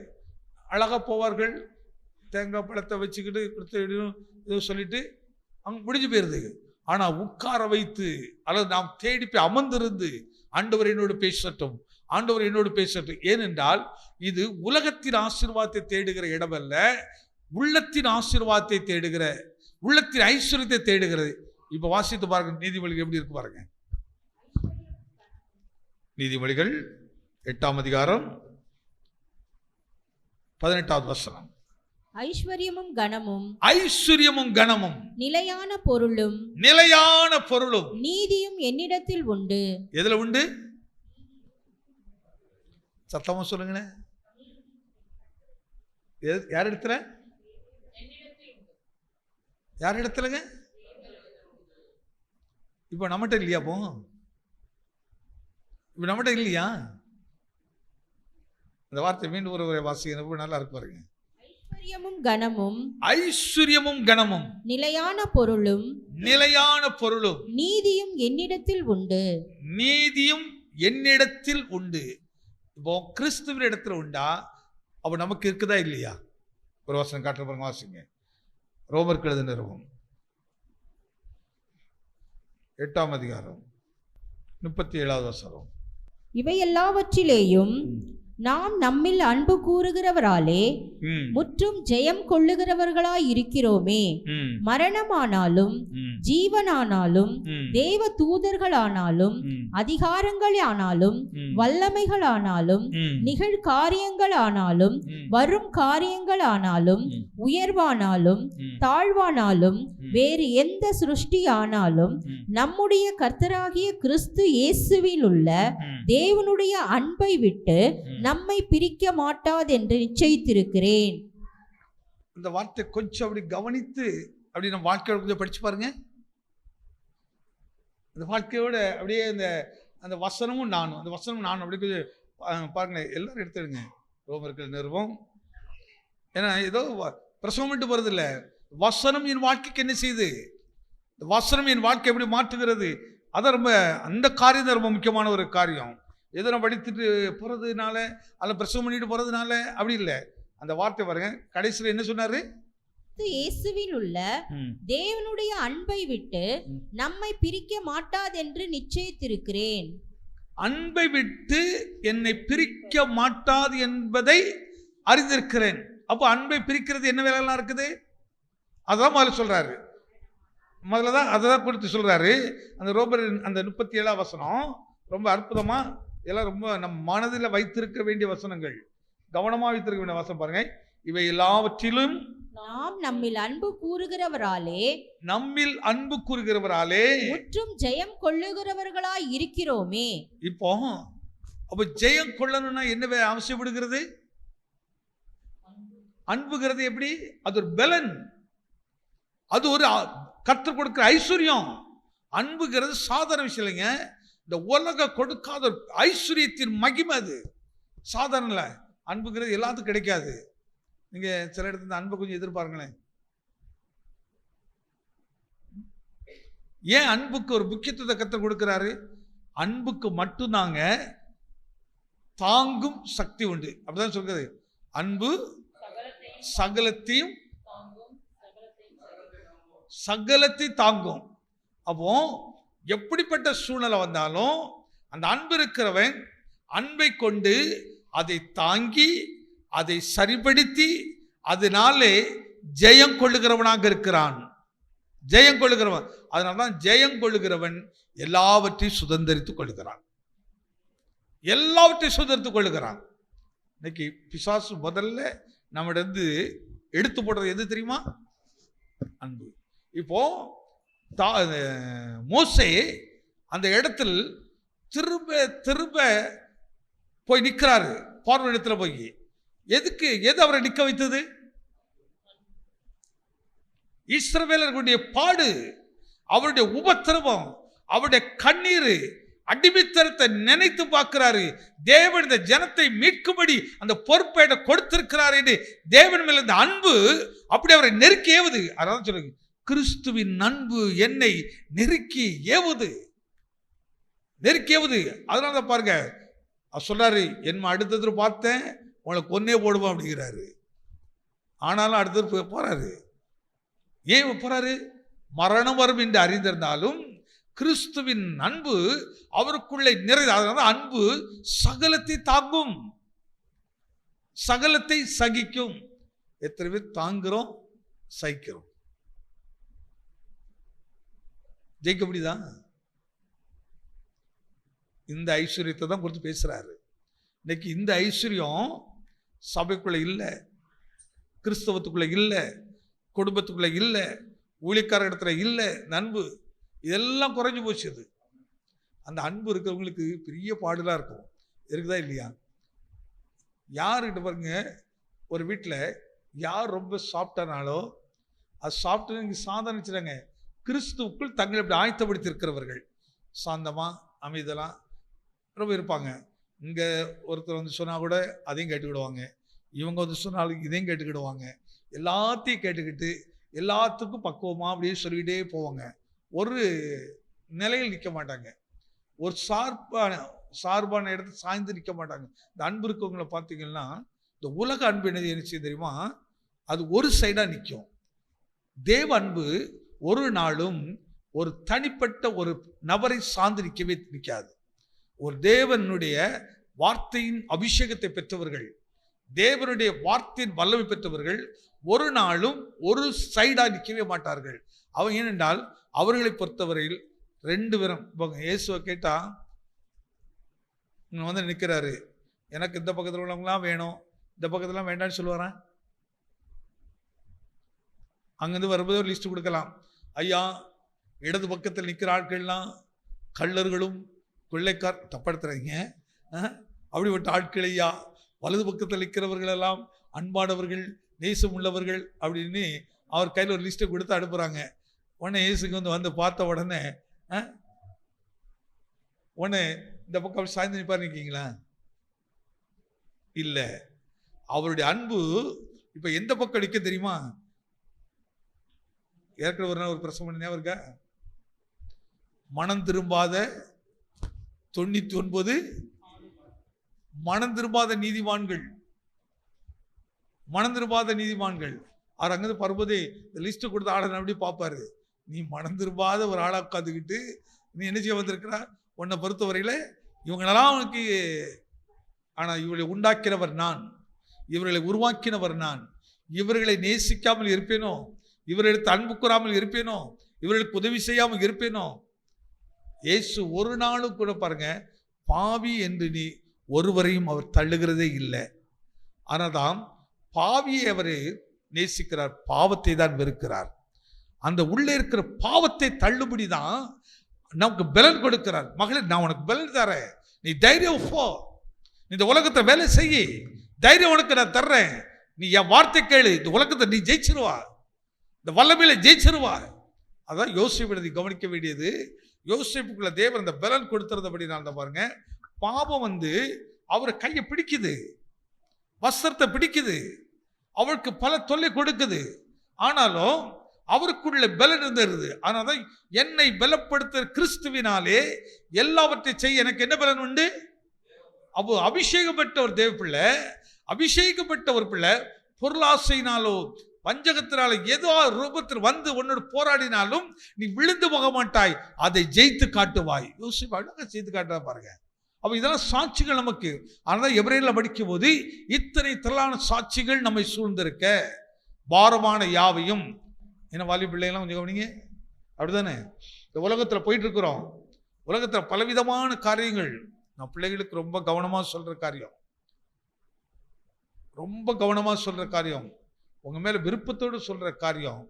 அழகா போவார்கள், தேங்காய் பழத்தை வச்சுக்கிட்டு கொடுத்து சொல்லிட்டு அவங்க முடிஞ்சு போயிருது. ஆனா உட்கார வைத்து அல்லது நாம் தேடி போய் அமர்ந்திருந்து ஆண்டவர் என்னோடு பேசட்டும், ஆண்டவர் என்னோடு பேசட்டும். ஏனென்றால் இது உலகத்தின் ஆசீர்வாதத்தை தேடுகிற இடமல்ல, உள்ளத்தின் ஆசீர்வாதத்தை தேடுகிற, உள்ளத்தின் ஐஸ்வர்யத்தை தேடுகிறது. இப்ப வாசித்து பாருங்க, நீதிமொழிகள் எப்படி இருக்கு பாருங்க. நீதிமொழிகள் 8ஆம் அதிகாரம் 18வது வசனம். ஐஸ்வர்யமும் கனமும், ஐஸ்வர்யமும் கனமும், நிலையான பொருளும், நிலையான பொருளும், நீதியும் என்னிடத்தில் உண்டு. எதுல உண்டு? சத்தமா சொல்லுங்களேன். யார் இடத்துல? யார் இடத்துலங்க? இப்ப நம்மகிட்ட இல்லையா? போ இப்ப நம்மகிட்ட இல்லையா? இந்த வார்த்தை மீண்டும் ஒரு வாசிக்க நல்லா இருக்கு பாருங்க. ஐஸ்வர்யமும் கனமும், ஐஸ்வர்யமும் கனமும், நிலையான பொருளும், நிலையான பொருளும், நீதியும் என்னிடத்தில் உண்டு. நீதியும் என்னிடத்தில் உண்டு. இப்போ கிறிஸ்துவின் இடத்துல உண்டா? அப்ப நமக்கு இருக்குதா இல்லையா? ஒரு வசனம் காட்டுற பாருங்க, வாசிங்க. ரோமருக்கு எழுதின நிருபம் 8ஆம் அதிகாரம் 37வது வசனம். இவை எல்லாவற்றிலேயும் நாம் நம்மில் அன்பு கூறுகிறவராலே முற்றும் ஜெயம் கொள்ளுகிறவர்களாய் இருக்கிறோமே. மரணமானாலும் ஜீவனானாலும் தேவ தூதர்களானாலும் அதிகாரங்களானாலும் வல்லமைகளானாலும் நிகழ்காரியங்களானாலும் வரும் காரியங்களானாலும் உயர்வானாலும் தாழ்வானாலும் வேறு எந்த சிருஷ்டியானாலும் நம்முடைய கர்த்தராகிய கிறிஸ்து இயேசுவில் உள்ள தேவனுடைய அன்பை விட்டு நம்மை பிரிக்க மாட்டாது என்று நிச்சயித்திருக்கிறேன். இந்த வார்த்தை கொஞ்சம் அப்படி கவனித்து அப்படி நம்ம வாழ்க்கையோட கொஞ்சம் படிச்சு பாருங்க. அந்த வாழ்க்கையோட அப்படியே அந்த வசனமும் நானும், அந்த வசனமும் நானும் அப்படி கொஞ்சம் பாருங்க. எல்லாரும் எடுத்துடுங்க ரோமர்கள் நிருபம். ஏன்னா ஏதோ பிரசவம் மட்டும் போறது இல்லை, வசனம் என் வாழ்க்கைக்கு என்ன செய்யுது, வசனம் என் வாழ்க்கை எப்படி மாற்றுகிறது. அதான் ரொம்ப, அந்த காரியம் தான் ரொம்ப முக்கியமான ஒரு காரியம். ஏதோ நம்ம படித்துட்டு போறதுனால அல்ல பிரசவம் பண்ணிட்டு போறதுனால அப்படி இல்லை. அந்த வார்த்தை பாருங்க, கடைசியில் என்ன சொன்னாரு? இயேசுவில் உள்ள தேவனுடைய அன்பை விட்டு நம்மை பிரிக்க மாட்டாதென்று நிச்சயித்திருக்கிறேன். அன்பை விட்டு என்னை பிரிக்க மாட்டாது என்பதை அறிந்திருக்கிறேன். அப்போ அன்பை பிரிக்கிறது என்ன வேலைலாம் இருக்குது? அதான் முதல்ல சொல்றாரு. முதல்ல தான் அதான் குறித்து சொல்றாரு. அந்த ரோமர் அந்த 37ஆம் வசனம் ரொம்ப அற்புதமா, எல்லாம் ரொம்ப நம் மனதில் வைத்திருக்க வேண்டிய வசனங்கள், கவனமா வைத்திருக்க வேண்டிய வசனம் பாருங்க. இவை எல்லாவற்றிலும் நாம் நம்மில் அன்பு கூறுகிறவராலே, நம்மில் அன்பு கூறுகிறவராலே முற்றும் ஜெயம் கொள்ளுகிறவர்களாய் இருக்கிறோமே. இப்போ அப்ப ஜெயம் கொள்ளணும்னா என்ன அவசியப்படுகிறது? அன்புகிறது எப்படி? அது ஒரு பலன், அது ஒரு கர்த்தர் கொடுக்கிற ஐஸ்வர்யம். அன்புகிறது சாதாரண விஷயம் இல்லைங்க. இந்த உலக கொடுக்காத ஐஸ்வர்யத்தின் மகிமை அது. சாதாரண இல்லை. அன்புங்கிறது எல்லாத்துக்கும் கிடைக்காது. நீங்க சில இடத்துல அன்பை கொஞ்சம் எதிர்பார்ங்களேன். ஏன் அன்புக்கு ஒரு முக்கியத்துவத்தை கர்த்தர் கொடுக்கிறாரு? அன்புக்கு மட்டும்தாங்க தாங்கும் சக்தி உண்டு. அப்படிதான் சொல்றது. அன்பு சகலத்தையும் தாங்கும். அப்போ எப்படிப்பட்ட சூழ்நிலை வந்தாலும் அந்த அன்பு இருக்கிறவன் அன்பை கொண்டு அதை தாங்கி அதை சரிபடுத்தி அதனாலே ஜெயம் கொள்ளுகிறவனாக இருக்கிறான். ஜெயம் கொள்ளுகிறவன். அதனால்தான் ஜெயம் கொள்ளுகிறவன் எல்லாவற்றையும் சுதந்திரித்துக் கொள்கிறான். எல்லாவற்றையும் சுதந்திரத்துக் கொள்ளுகிறான். இன்னைக்கு பிசாசு முதல்ல நம்மிடந்து எடுத்து போடுறது எது தெரியுமா? அன்பு. இப்போ மோசே அந்த இடத்தில் திரும்ப திரும்ப போய் நிற்கிறாரு. பார்வோன் இடத்துல போய் எது அவரை நிற்க வைத்தது? இஸ்ரவேலர்களுடைய பாடு, அவருடைய உபத்திரவம், அவருடைய கண்ணீர், அடிமைத்தனத்தை நினைத்து பார்க்கிறாரு. தேவன் இந்த ஜனத்தை மீட்கும்படி அந்த பொறுப்பை கொடுத்திருக்கிறார் என்று தேவன் மேல் இந்த அன்பு அப்படி அவரை நெருக்கி ஏவுது. அதான் சொல்லுங்க, கிறிஸ்துவின் அன்பு என்னை நெருக்கி ஏவுது. அதனால தான் பாருங்க, சொல்றாரு, என் அடுத்தது பார்த்தேன் உங்களை கொன்னே போடுவோம் அப்படிங்கிறாரு. ஆனாலும் அடுத்தது போறாரு. ஏன் போறாரு? மரணம் வரும் என்று அறிந்திருந்தாலும் கிறிஸ்துவின் அன்பு அவருக்குள்ளே அதனால அன்பு சகலத்தை தாங்கும், சகலத்தை சகிக்கும். எத்தனை பேர் தாங்குறோம், சகிக்கிறோம்? ஜெயிக்க முடியுதான்? இந்த ஐஸ்வர்யத்தை தான் குறித்து பேசுறாரு. இன்னைக்கு இந்த ஐஸ்வர்யம் சபைக்குள்ள இல்லை, கிறிஸ்தவத்துக்குள்ள இல்லை, குடும்பத்துக்குள்ள இல்லை, ஊழியக்கார இடத்துல இல்லை. அன்பு இதெல்லாம் குறைஞ்சு போச்சு. அது அந்த அன்பு இருக்கிறவங்களுக்கு பெரிய பாடுலாம் இருக்கும். இருக்குதா இல்லையா? யாருக்கிட்ட பாருங்க, ஒரு வீட்டில் யார் ரொம்ப சாப்பிட்டானாலோ அது சாப்பிட்டு இங்கே சாதனை வச்சுறாங்க. கிறிஸ்துவுக்குள் தங்களை இப்படி ஆயத்தப்படுத்தி இருக்கிறவர்கள் சாந்தமாக அமைதலாம் ரொம்ப இருப்பாங்க. இங்கே ஒருத்தர் வந்து சொன்னால் கூட அதையும் கேட்டுக்கிடுவாங்க, இவங்க வந்து சொன்னாலும் இதையும் கேட்டுக்கிடுவாங்க. எல்லாத்தையும் கேட்டுக்கிட்டு எல்லாத்துக்கும் பக்குவமாக அப்படியே சொல்லிகிட்டே போவாங்க. ஒரு நிலையில் நிற்க மாட்டாங்க, ஒரு சார்பான இடத்துல சாய்ந்து நிற்க மாட்டாங்க. இந்த அன்பு இருக்கவங்களை பார்த்தீங்கன்னா, இந்த உலக அன்பு என்ன செய்ய தெரியுமா? அது ஒரு சைடாக நிற்கும். தேவ அன்பு ஒரு நாளும் ஒரு தனிப்பட்ட ஒரு நபரை சார்ந்து நிற்கவே நிற்காது. ஒரு தேவனுடைய வார்த்தையின் அபிஷேகத்தை பெற்றவர்கள், தேவனுடைய வார்த்தையின் வல்லமை பெற்றவர்கள் ஒரு நாளும் ஒரு சைடாக நிற்கவே மாட்டார்கள். அவங்க ஏனென்றால் அவர்களை பொறுத்தவரையில் ரெண்டு பேரும். இயேசுவை கேட்டால் வந்து நிற்கிறாரு, எனக்கு இந்த பக்கத்தில் உள்ளவங்களாம் வேணும், இந்த பக்கத்துலாம் வேண்டாம்னு சொல்லுவாரன். அங்கேருந்து வரும்போது ஒரு லிஸ்ட் கொடுக்கலாம். ஐயா, இடது பக்கத்தில் நிற்கிற ஆட்கள்லாம் கள்ளர்களும் கொள்ளைக்கார், தப்படுத்துறீங்க, அப்படிப்பட்ட ஆட்கள் ஐயா. வலது பக்கத்தில் நிற்கிறவர்களெல்லாம் அன்பானவர்கள், நேசம் உள்ளவர்கள் அப்படின்னு அவர் கையில் ஒரு லிஸ்ட்டை கொடுத்து அனுப்புகிறாங்க. உடனே இயேசுக்கு வந்து பார்த்த உடனே இந்த பக்கம் சாய்ந்து நிற்பார் நிற்கீங்களா? இல்லை. அவருடைய அன்பு இப்போ எந்த பக்கம் நிற்க தெரியுமா? ஏற்கனவே ஒரு நாள் ஒரு பிரசங்கம் பண்ண இருக்கா? மனம் திரும்பாத 99 மனம் திரும்பாத நீதிமான்கள், மனம் திரும்பாத நீதிமான்கள். அவர் அங்கிருந்து பருவதே இந்த லிஸ்ட்டு கொடுத்து ஆட அப்படி பார்ப்பாரு. நீ மனம் திரும்பாத ஒரு ஆளாக உட்காந்துக்கிட்டு நீ என்ன செய்ய வந்திருக்கிறா? உன்னை பொறுத்தவரையில் இவங்களெல்லாம் அவனுக்கு, ஆனால் இவர்களை உண்டாக்கினவர் நான், இவர்களை உருவாக்கினவர் நான். இவர்களை நேசிக்காமல் இருப்பேனோ, இவர்களுக்கு அன்பு கூறாமல் இருப்பேனோ, இவர்களுக்கு உதவி செய்யாமல் இருப்பேனோ? இயேசு ஒரு நாளும் கூட பாருங்க, பாவி என்று நீ ஒருவரையும் அவர் தள்ளுகிறதே இல்லை. ஆனால் தான் பாவியை அவர் நேசிக்கிறார், பாவத்தை தான் வெறுக்கிறார். அந்த உள்ளே இருக்கிற பாவத்தை தள்ளுபடி தான் நமக்கு பலன் கொடுக்கிறார். மகளே, நான் உனக்கு பலன் தரேன், நீ தைரியம் போ, நீ இந்த உலகத்தை வேலை செய்ய, தைரியம் உனக்கு நான் தர்றேன், நீ என் வார்த்தை கேளு, இந்த உலகத்தை நீ ஜெயிச்சிருவா, இந்த வல்லமையில ஜெயிச்சிருவா. அதான் யோசிப்பு கவனிக்க வேண்டியது. யோசிப்புக்குள்ள தேவன் அந்த பலன் கொடுத்துறதுபடி நான் பாருங்க, பாவம் வந்து அவரை கையை பிடிக்குது, வஸ்திரத்தை பிடிக்குது, அவருக்கு பல தொல்லை கொடுக்குது. ஆனாலும் அவருக்குள்ள பலன் இருந்தது. ஆனால் என்னை பலப்படுத்த கிறிஸ்துவினாலே எல்லாவற்றை செய்ய எனக்கு என்ன பலன் உண்டு? அபிஷேகப்பட்ட ஒரு தேவ பிள்ளை, அபிஷேகப்பட்ட ஒரு பிள்ளை பொருளாசையினாலோ வஞ்சகத்தினால ஏதோ ரூபத்தில் வந்து உன்னோடு போராடினாலும் நீ விழுந்து போக மாட்டாய், அதை ஜெயித்து காட்டுவாய். யோசிப்பாங்க, ஜெயித்து காட்டுறா பாருங்க. அப்போ இதெல்லாம் சாட்சிகள் நமக்கு. ஆனால் எபிரேயர்ல படிக்கும் போது இத்தனை திரளான சாட்சிகள் நம்மை சூழ்ந்திருக்க, பாரமான யாவையும். என்ன வாலி பிள்ளைகள்லாம் கொஞ்சம் கவனிங்க, அப்படிதானே? இந்த உலகத்தில் போயிட்டு இருக்கிறோம். உலகத்தில் பலவிதமான காரியங்கள் நான் பிள்ளைகளுக்கு ரொம்ப கவனமாக சொல்கிற காரியம், ரொம்ப கவனமாக சொல்கிற காரியம், உங்கள் மேலே விருப்பத்தோடு சொல்கிற காரியம்,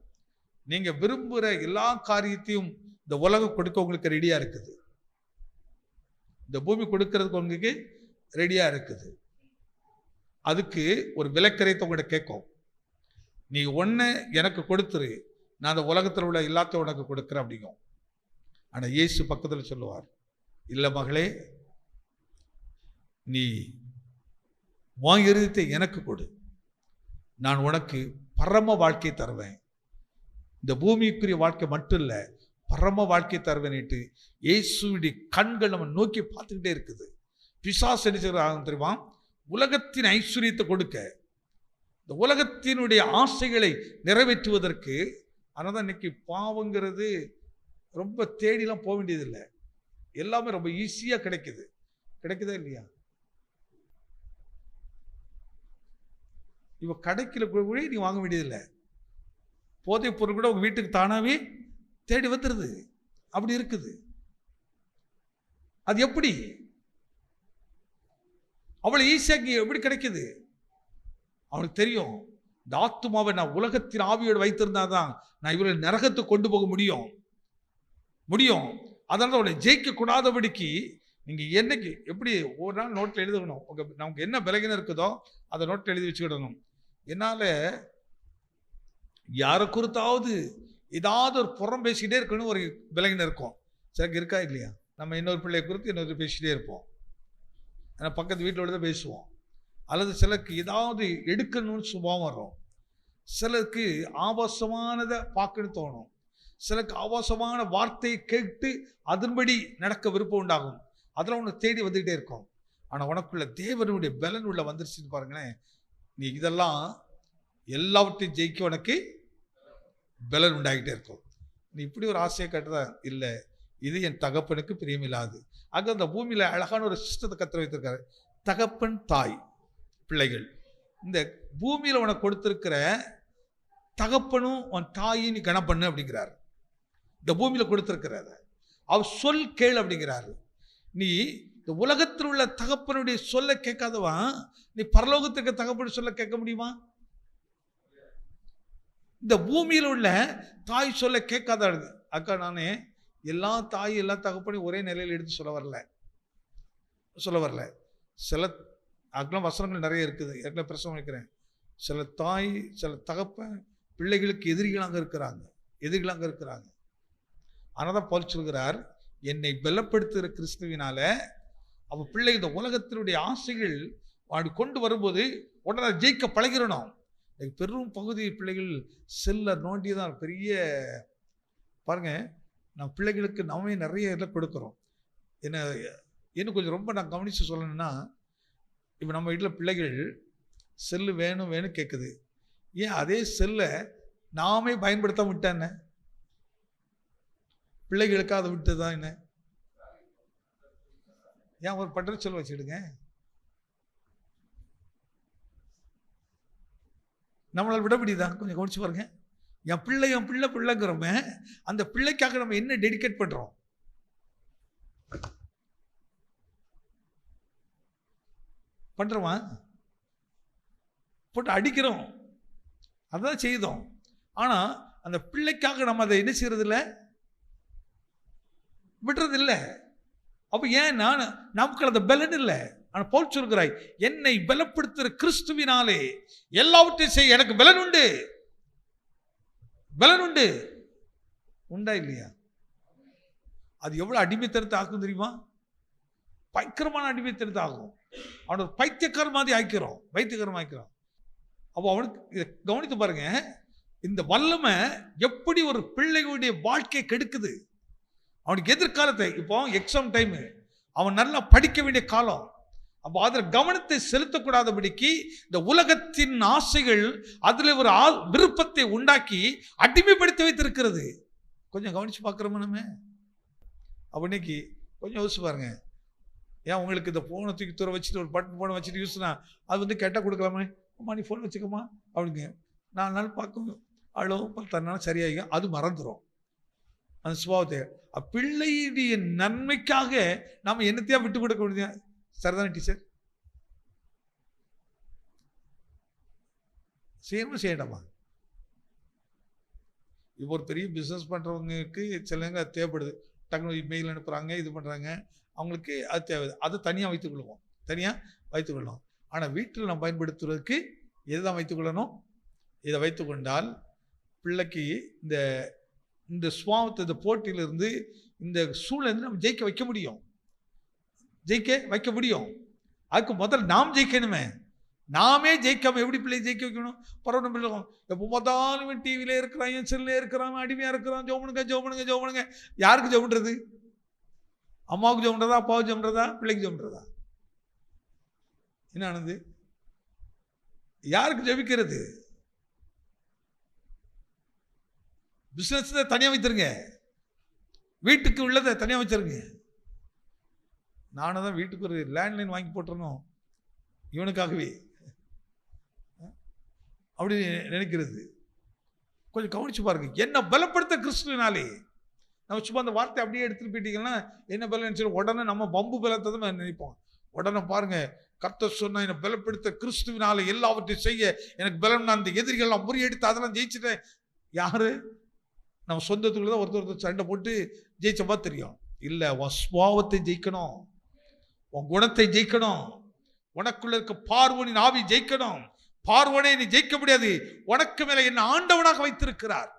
நீங்கள் விரும்புகிற எல்லா காரியத்தையும் இந்த உலகம் கொடுக்க உங்களுக்கு ரெடியாக இருக்குது. இந்த பூமி கொடுக்கறதுக்கு உங்களுக்கு ரெடியாக இருக்குது. அதுக்கு ஒரு விலைக்கரையத்தை உங்கள்கிட்ட கேட்கும். நீ ஒன்று எனக்கு கொடுத்துரு, நான் அந்த உலகத்தில் உள்ள எல்லாத்தையும் உனக்கு கொடுக்குறேன் அப்படிங்கும். ஆனால் இயேசு பக்கத்தில் சொல்லுவார், இல்லை மகளே, நீ உன் இருதயத்தை எனக்கு கொடு, நான் உனக்கு பரம வாழ்க்கை தருவேன். இந்த பூமிக்குரிய வாழ்க்கை மட்டும் இல்லை, பரம வாழ்க்கை தருவேன்ட்டு இயேசுடைய கண்கள் நம்ம நோக்கி பார்த்துக்கிட்டே இருக்குது. பிசாசு என்ன செய்யறாங்க தெரியுமா? உலகத்தின் ஐஸ்வர்யத்தை கொடுக்க, இந்த உலகத்தினுடைய ஆசைகளை நிறைவேற்றுவதற்கு. அதனால தான் இன்னைக்கு பாவங்கிறது ரொம்ப தேடிலாம் போக வேண்டியதில்லை, எல்லாமே ரொம்ப ஈஸியாக கிடைக்குது. கிடைக்குதா இல்லையா? இப்போ கடைக்கில் கூட நீ வாங்க வேண்டியதில்லை, போதைப் பொருள் கூட உங்கள் வீட்டுக்கு தானாகவே தேடி வந்துடுது. அப்படி இருக்குது. அது எப்படி அவ்வளோ ஈஸியாக எப்படி கிடைக்குது? அவனுக்கு தெரியும், இந்த ஆத்துமாவை நான் உலகத்தின் ஆவியோடு வைத்திருந்தாதான் நான் இவரை நரகத்துக்கு கொண்டு போக முடியும். அதனால அவளை ஜெயிக்க கூடாதபடிக்கு நீங்கள் என்னைக்கு எப்படி ஒரு நாள் நோட்டில் எழுதணும். நமக்கு என்ன பலகீனம் இருக்குதோ அதை நோட்டில் எழுதி வச்சுக்கிடணும். என்னால் யாரை குறித்தாவது ஏதாவது ஒரு புறம் பேசிக்கிட்டே இருக்கணும் ஒரு பலகீனம் இருக்கும். சிலருக்கு இருக்கா இல்லையா? நம்ம இன்னொரு பிள்ளையை குறித்து இன்னொரு பேசிக்கிட்டே இருப்போம், ஏன்னா பக்கத்து வீட்டில் உள்ளதை பேசுவோம். அல்லது சிலருக்கு ஏதாவது எடுக்கணும்னு சுபாவம் வரும், சிலருக்கு ஆபாசமானதை பார்க்கணும்னு தோணும், சிலருக்கு ஆபாசமான வார்த்தையை கேட்டு அதன்படி நடக்க விருப்பம் உண்டாகும். அதெல்லாம் உனக்கு தேடி வந்துக்கிட்டே இருக்கும். ஆனால் உனக்குள்ள தேவனுடைய பலன் உள்ள வந்துருச்சுன்னு பாருங்களேன், நீ இதெல்லாம் எல்லாவற்றையும் ஜெயிக்க உனக்கு பலன் உண்டாகிட்டே இருக்கும். நீ இப்படி ஒரு ஆசையை கட்டுறதா இல்லை, இது என் தகப்பனுக்கு பிரியமில்லாது. ஆக அந்த பூமியில் அழகான ஒரு சிஸ்டத்தை கற்று வைத்திருக்காரு. தகப்பன், தாய், பிள்ளைகள். இந்த பூமியில் உனக்கு கொடுத்திருக்கிற தகப்பனும் உன் தாயும் நீ கணம் பண்ணு அப்படிங்கிறாரு. இந்த பூமியில் கொடுத்திருக்கிறத அவர் சொல் கேள் அப்படிங்கிறாரு. நீ இந்த உலகத்தில் உள்ள தகப்பனுடைய சொல்ல கேட்காதவன் நீ பரலோகத்துக்கு தகப்பன் சொல்ல கேட்க முடியுமா? இந்த பூமியில் உள்ள தாய் சொல்ல கேட்காத அக்கா, நானே எல்லா தாய் எல்லா தகப்பனையும் ஒரே நிலையில் எடுத்து சொல்ல வரல. சில அதுக்கெல்லாம் வசனங்கள் நிறைய இருக்குது, ஏற்கனவே பிரசவம் வைக்கிறேன். சில தாய் சில தகப்பன் பிள்ளைகளுக்கு எதிரிகளாக இருக்கிறாங்க. ஆனால் தான் பவுல் சொல்கிறார், என்னை பலப்படுத்துகிற கிறிஸ்துவினால அவ பிள்ளை இந்த உலகத்தினுடைய ஆசைகள் அப்படி கொண்டு வரும்போது உடனே ஜெயிக்க பழகிறணும். பெரும் பகுதி பிள்ளைகள் செல்ல நோண்டி தான் பெரிய பாருங்க. நம்ம பிள்ளைகளுக்கு நாமே நிறைய இதில் கொடுக்குறோம். இன்னும் கொஞ்சம் ரொம்ப நான் கவனித்து சொல்லணும்னா, இப்போ நம்ம வீட்டில் பிள்ளைகள் செல்லு வேணும் கேட்குது. ஏன் அதே செல்லை நாமே பயன்படுத்த விட்டேன்னு பிள்ளைகளுக்கு அதை விட்டு தான் என்ன? ஏன் ஒரு பட்டறை செல் வச்சுடுங்க. நம்மளால் விட முடியுதா? கொஞ்சம் கவனிச்சு பாருங்க. என் பிள்ளைங்கிறோமே, அந்த பிள்ளைக்காக நம்ம என்ன டெடிகேட் பண்றோம்? பண்றோமா? போட்டு அடிக்கிறோம், அதான் செய்தோம். ஆனா அந்த பிள்ளைக்காக நம்ம அதை என்ன செய்யறது இல்லை, விடுறது இல்லை. அப்ப ஏன் நமக்கு அந்த பலன் இல்லை. ஆனால் பவுல் சொல்கிறாய், என்னை பலப்படுத்துகிற கிறிஸ்துவினாலே எல்லாவற்றையும் செய்ய எனக்கு பலன் உண்டு. உண்டா இல்லையா? அது எவ்வளவு அடிமைத்தனத்தை ஆகும் தெரியுமா? பயங்கரமான அடிமைத்தனத்தை ஆகும். அவனை பைத்தியக்கார மாதிரி ஆக்கிறோம். அப்போ அவனுக்கு இதை கவனித்து பாருங்க, இந்த வல்லமை எப்படி ஒரு பிள்ளைகளுடைய வாழ்க்கையை கெடுக்குது. அவனுக்கு எதிர்காலத்தை, இப்போ எக்ஸாம் டைமு, அவன் நல்லா படிக்க வேண்டிய காலம். அப்போ அதில் கவனத்தை செலுத்தக்கூடாதபடிக்கு இந்த உலகத்தின் ஆசைகள் அதில் ஒரு விருப்பத்தை உண்டாக்கி அடிமைப்படுத்தி வைத்திருக்கிறது. கொஞ்சம் கவனித்து பார்க்குறோமா நம்ம? அப்போ இன்னைக்கு கொஞ்சம் யோசிச்சு பாருங்க. ஏன் உங்களுக்கு இந்த ஃபோனை தூக்கி தூர வச்சுட்டு ஒரு பட்டன் ஃபோனை வச்சுட்டு யூஸ்னா அது வந்து கேட்டால் கொடுக்கலாமே, அம்மா நீ ஃபோன் வச்சுக்கம்மா அப்படிங்க. 4 நாள் பார்க்கும் அவ்வளோ தன்னாலும் சரியாகும், அது மறந்துடும். அந்த சுபாவத்தை. பிள்ளையுடைய நன்மைக்காக நாம் என்னத்தையா விட்டு கொடுக்க முடியும்? சரிதானே டீச்சர்? செய்யணுமா செய்யணுமா? இப்போ ஒரு பெரிய பிஸ்னஸ் பண்ணுறவங்களுக்கு சிலங்க அது தேவைப்படுது. டக்குனு மெயில் அனுப்புகிறாங்க, இது பண்ணுறாங்க, அவங்களுக்கு அது தேவை. அதை தனியாக வைத்துக்கொள்வோம், தனியாக வைத்துக்கொள்ளணும். ஆனால் வீட்டில் நம்ம பயன்படுத்துவதற்கு எது தான் வைத்துக்கொள்ளணும்? இதை வைத்துக்கொண்டால் பிள்ளைக்கு இந்த இந்த சுவாவத்தை, இந்த போட்டியிலிருந்து, இந்த சூழலிருந்து நம்ம ஜெயிக்க வைக்க முடியும். ஜெயிக்க வைக்க முடியும். அதுக்கு முதல்ல நாம் ஜெயிக்கணுமே. நாமே ஜெயிக்காம எப்படி பிள்ளையை ஜெயிக்க வைக்கணும்? பரவாயில்ல பிள்ளை எப்போ பார்த்தாலும் டிவியில இருக்கிறான், செல்லே இருக்கிறான், அடிமையாக இருக்கிறான். ஜோமனுங்க ஜோமனுங்க ஜோமனுங்க. யாருக்கு ஜோமன்றது? அம்மாவுக்கு ஜோமன்றதா, அப்பாவுக்கு ஜோமன்றதா, பிள்ளைக்கு ஜோமன்றதா? என்ன ஆனது? யாருக்கு ஜெபிக்கிறது? பிசினஸ் தனியாக வைத்திருங்க, வீட்டுக்கு உள்ளதை தனியாக வச்சிருங்க. நானும் தான் வீட்டுக்கு ஒரு லேண்ட்லைன் வாங்கி போட்டுறணும் இவனுக்காகவே அப்படி நினைக்கிறது. கொஞ்சம் கவனிச்சு பாருங்க. என்ன பலப்படுத்த கிறிஸ்துவினாலே. நம்ம சும்மா அந்த வார்த்தை அப்படியே எடுத்துட்டு போயிட்டீங்கன்னா என்ன பலம் நினைச்சு உடனே நம்ம பம்பு பலத்தை தான் நினைப்போம். உடனே பாருங்க, கர்த்தர் சொன்ன என்னை பலப்படுத்த கிறிஸ்துவினாலே எல்லாவற்றையும் செய்ய எனக்கு பலம், அந்த எதிரிகள்லாம் முறியடித்து அதெல்லாம் ஜெயிச்சுட்டேன். யாரு? நம்ம சொந்தத்துக்குள்ள தான் ஒருத்தர் சண்டை போட்டு ஜெயிச்ச மாதிரி தெரியும். இல்லை, உன் சுபாவத்தை ஜெயிக்கணும், உன் குணத்தை ஜெயிக்கணும், உனக்குள்ள இருக்க பார்வோனின் ஆவி ஜெயிக்கணும். பார்வோனே நீ ஜெயிக்க முடியாது. உனக்கு மேல என்ன ஆண்டவனாக வைத்திருக்கிறார்.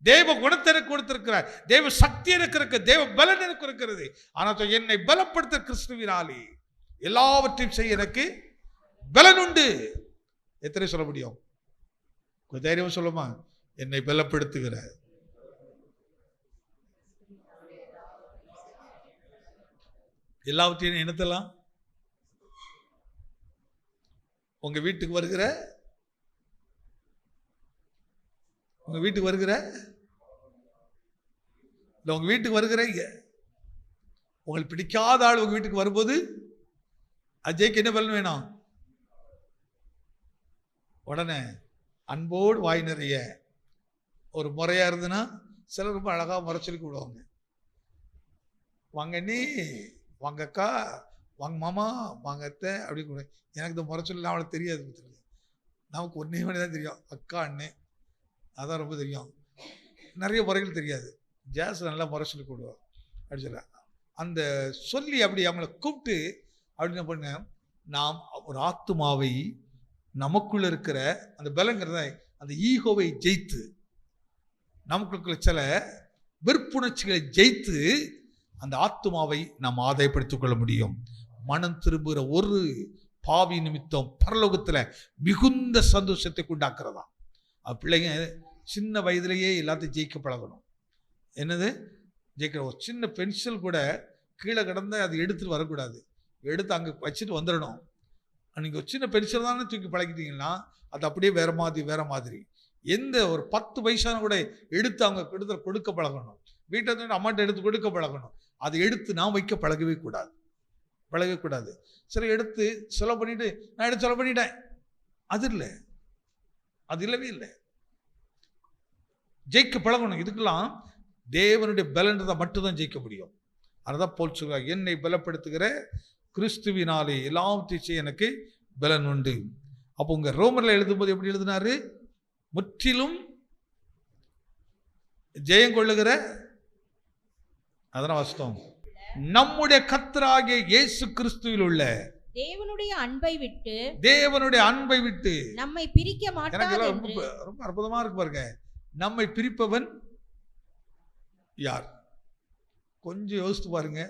தேவ குணத்தை எனக்கு கொடுத்திருக்கிறார், தேவ சக்தி எனக்கு இருக்கு, தேவ பலன் எனக்கு இருக்கிறது. ஆனால் என்னை பலப்படுத்த கிறிஸ்துவினாலே எல்லாவற்றையும் செய்ய எனக்கு பலன் உண்டு. எத்தனை சொல்ல முடியும்? தைரியம் சொல்லுமா? என்னை பலப்படுத்துகிற எல்லாவற்றையும் என்னத்தெல்லாம்? உங்க வீட்டுக்கு வருகிற இல்லை உங்க வீட்டுக்கு வருகிற உங்களுக்கு பிடிக்காத ஆள் உங்க வீட்டுக்கு வரும்போது அஜய்க்கு என்ன பலன் வேணும்? உடனே அன்போடு வாய் நிறைய ஒரு முறையா இருந்ததுன்னா சிலர் ரொம்ப அழகா முறை சொல்லி விடுவாங்க. வாங்க நீ, வாங்க அக்கா, வாங்க மாமா, வாங்க அத்தை அப்படி கூட. எனக்கு இந்த முறை சொல்லலாம் அவளுக்கு தெரியாது. நமக்கு ஒன்றே மணி தான் தெரியும், அக்கா அண்ணே, அதான் ரொம்ப தெரியும். நிறைய முறைகள் தெரியாது. ஜாஸ் நல்லா முறை சொல்லி கொடுவோம் அப்படி சொல்ல. அந்த சொல்லி அப்படி அவங்கள கூப்பிட்டு அப்படின்னு பண்ண, நாம் ஒரு ஆத்துமாவை நமக்குள்ள இருக்கிற அந்த பலங்கிறத, அந்த ஈகோவை ஜெயித்து, நமக்குள்ள சில வெறுப்புணர்ச்சிகளை ஜெயித்து அந்த ஆத்துமாவை நாம் ஆதாயப்படுத்திக் கொள்ள முடியும். மனம் திரும்புகிற ஒரு பாவி நிமித்தம் பரலோகத்தில் மிகுந்த சந்தோஷத்தை உண்டாக்குறதா. பிள்ளைங்க சின்ன வயதிலேயே எல்லாத்தையும் ஜெயிக்க பழகணும். என்னது ஜெயிக்கிற? ஒரு சின்ன பென்சில் கூட கீழே கிடந்த அது எடுத்துட்டு வரக்கூடாது, எடுத்து அங்கே வச்சுட்டு வந்துடணும். நீங்கள் ஒரு சின்ன பென்சில் தானே தூக்கி பழகிட்டீங்கன்னா அது அப்படியே வேற மாதிரி. எந்த ஒரு 10 பைசான கூட எடுத்து அவங்க கொடுக்க பழகணும். வீட்டை வந்து அம்மாட்ட எடுத்து கொடுக்க பழகணும். அதை எடுத்து நான் வைக்க பழகவே கூடாது. சில எடுத்து செலவு பண்ணிட்டு நான் எடுத்து செலவு பண்ணிட்டேன், அது இல்லவே இல்லை. ஜெயிக்க பழகணும். இதுக்கெல்லாம் தேவனுடைய பலன்றதை மட்டும்தான் ஜெயிக்க முடியும். அதுதான் போல் சொல்றாங்க, என்னை பலப்படுத்துகிற கிறிஸ்துவினாலே எல்லாவற்றையும் செய்ய எனக்கு பலன் உண்டு. அப்போ உங்க ரோமர்ல எழுதும்போது எப்படி எழுதினாரு? முற்றிலும் ஜெயம் கொள்ளுகிற, அதனால் வாஸ்தவம், நம்முடைய கர்த்தராகிய இயேசு கிறிஸ்துவில் உள்ள தேவனுடைய அன்பை விட்டு நம்மை பிரிக்க மாட்டார். ரொம்ப அற்புதமா இருக்கு பாருங்க. நம்மை பிரிப்பவன் யார்? கொஞ்சம் யோசித்து பாருங்க.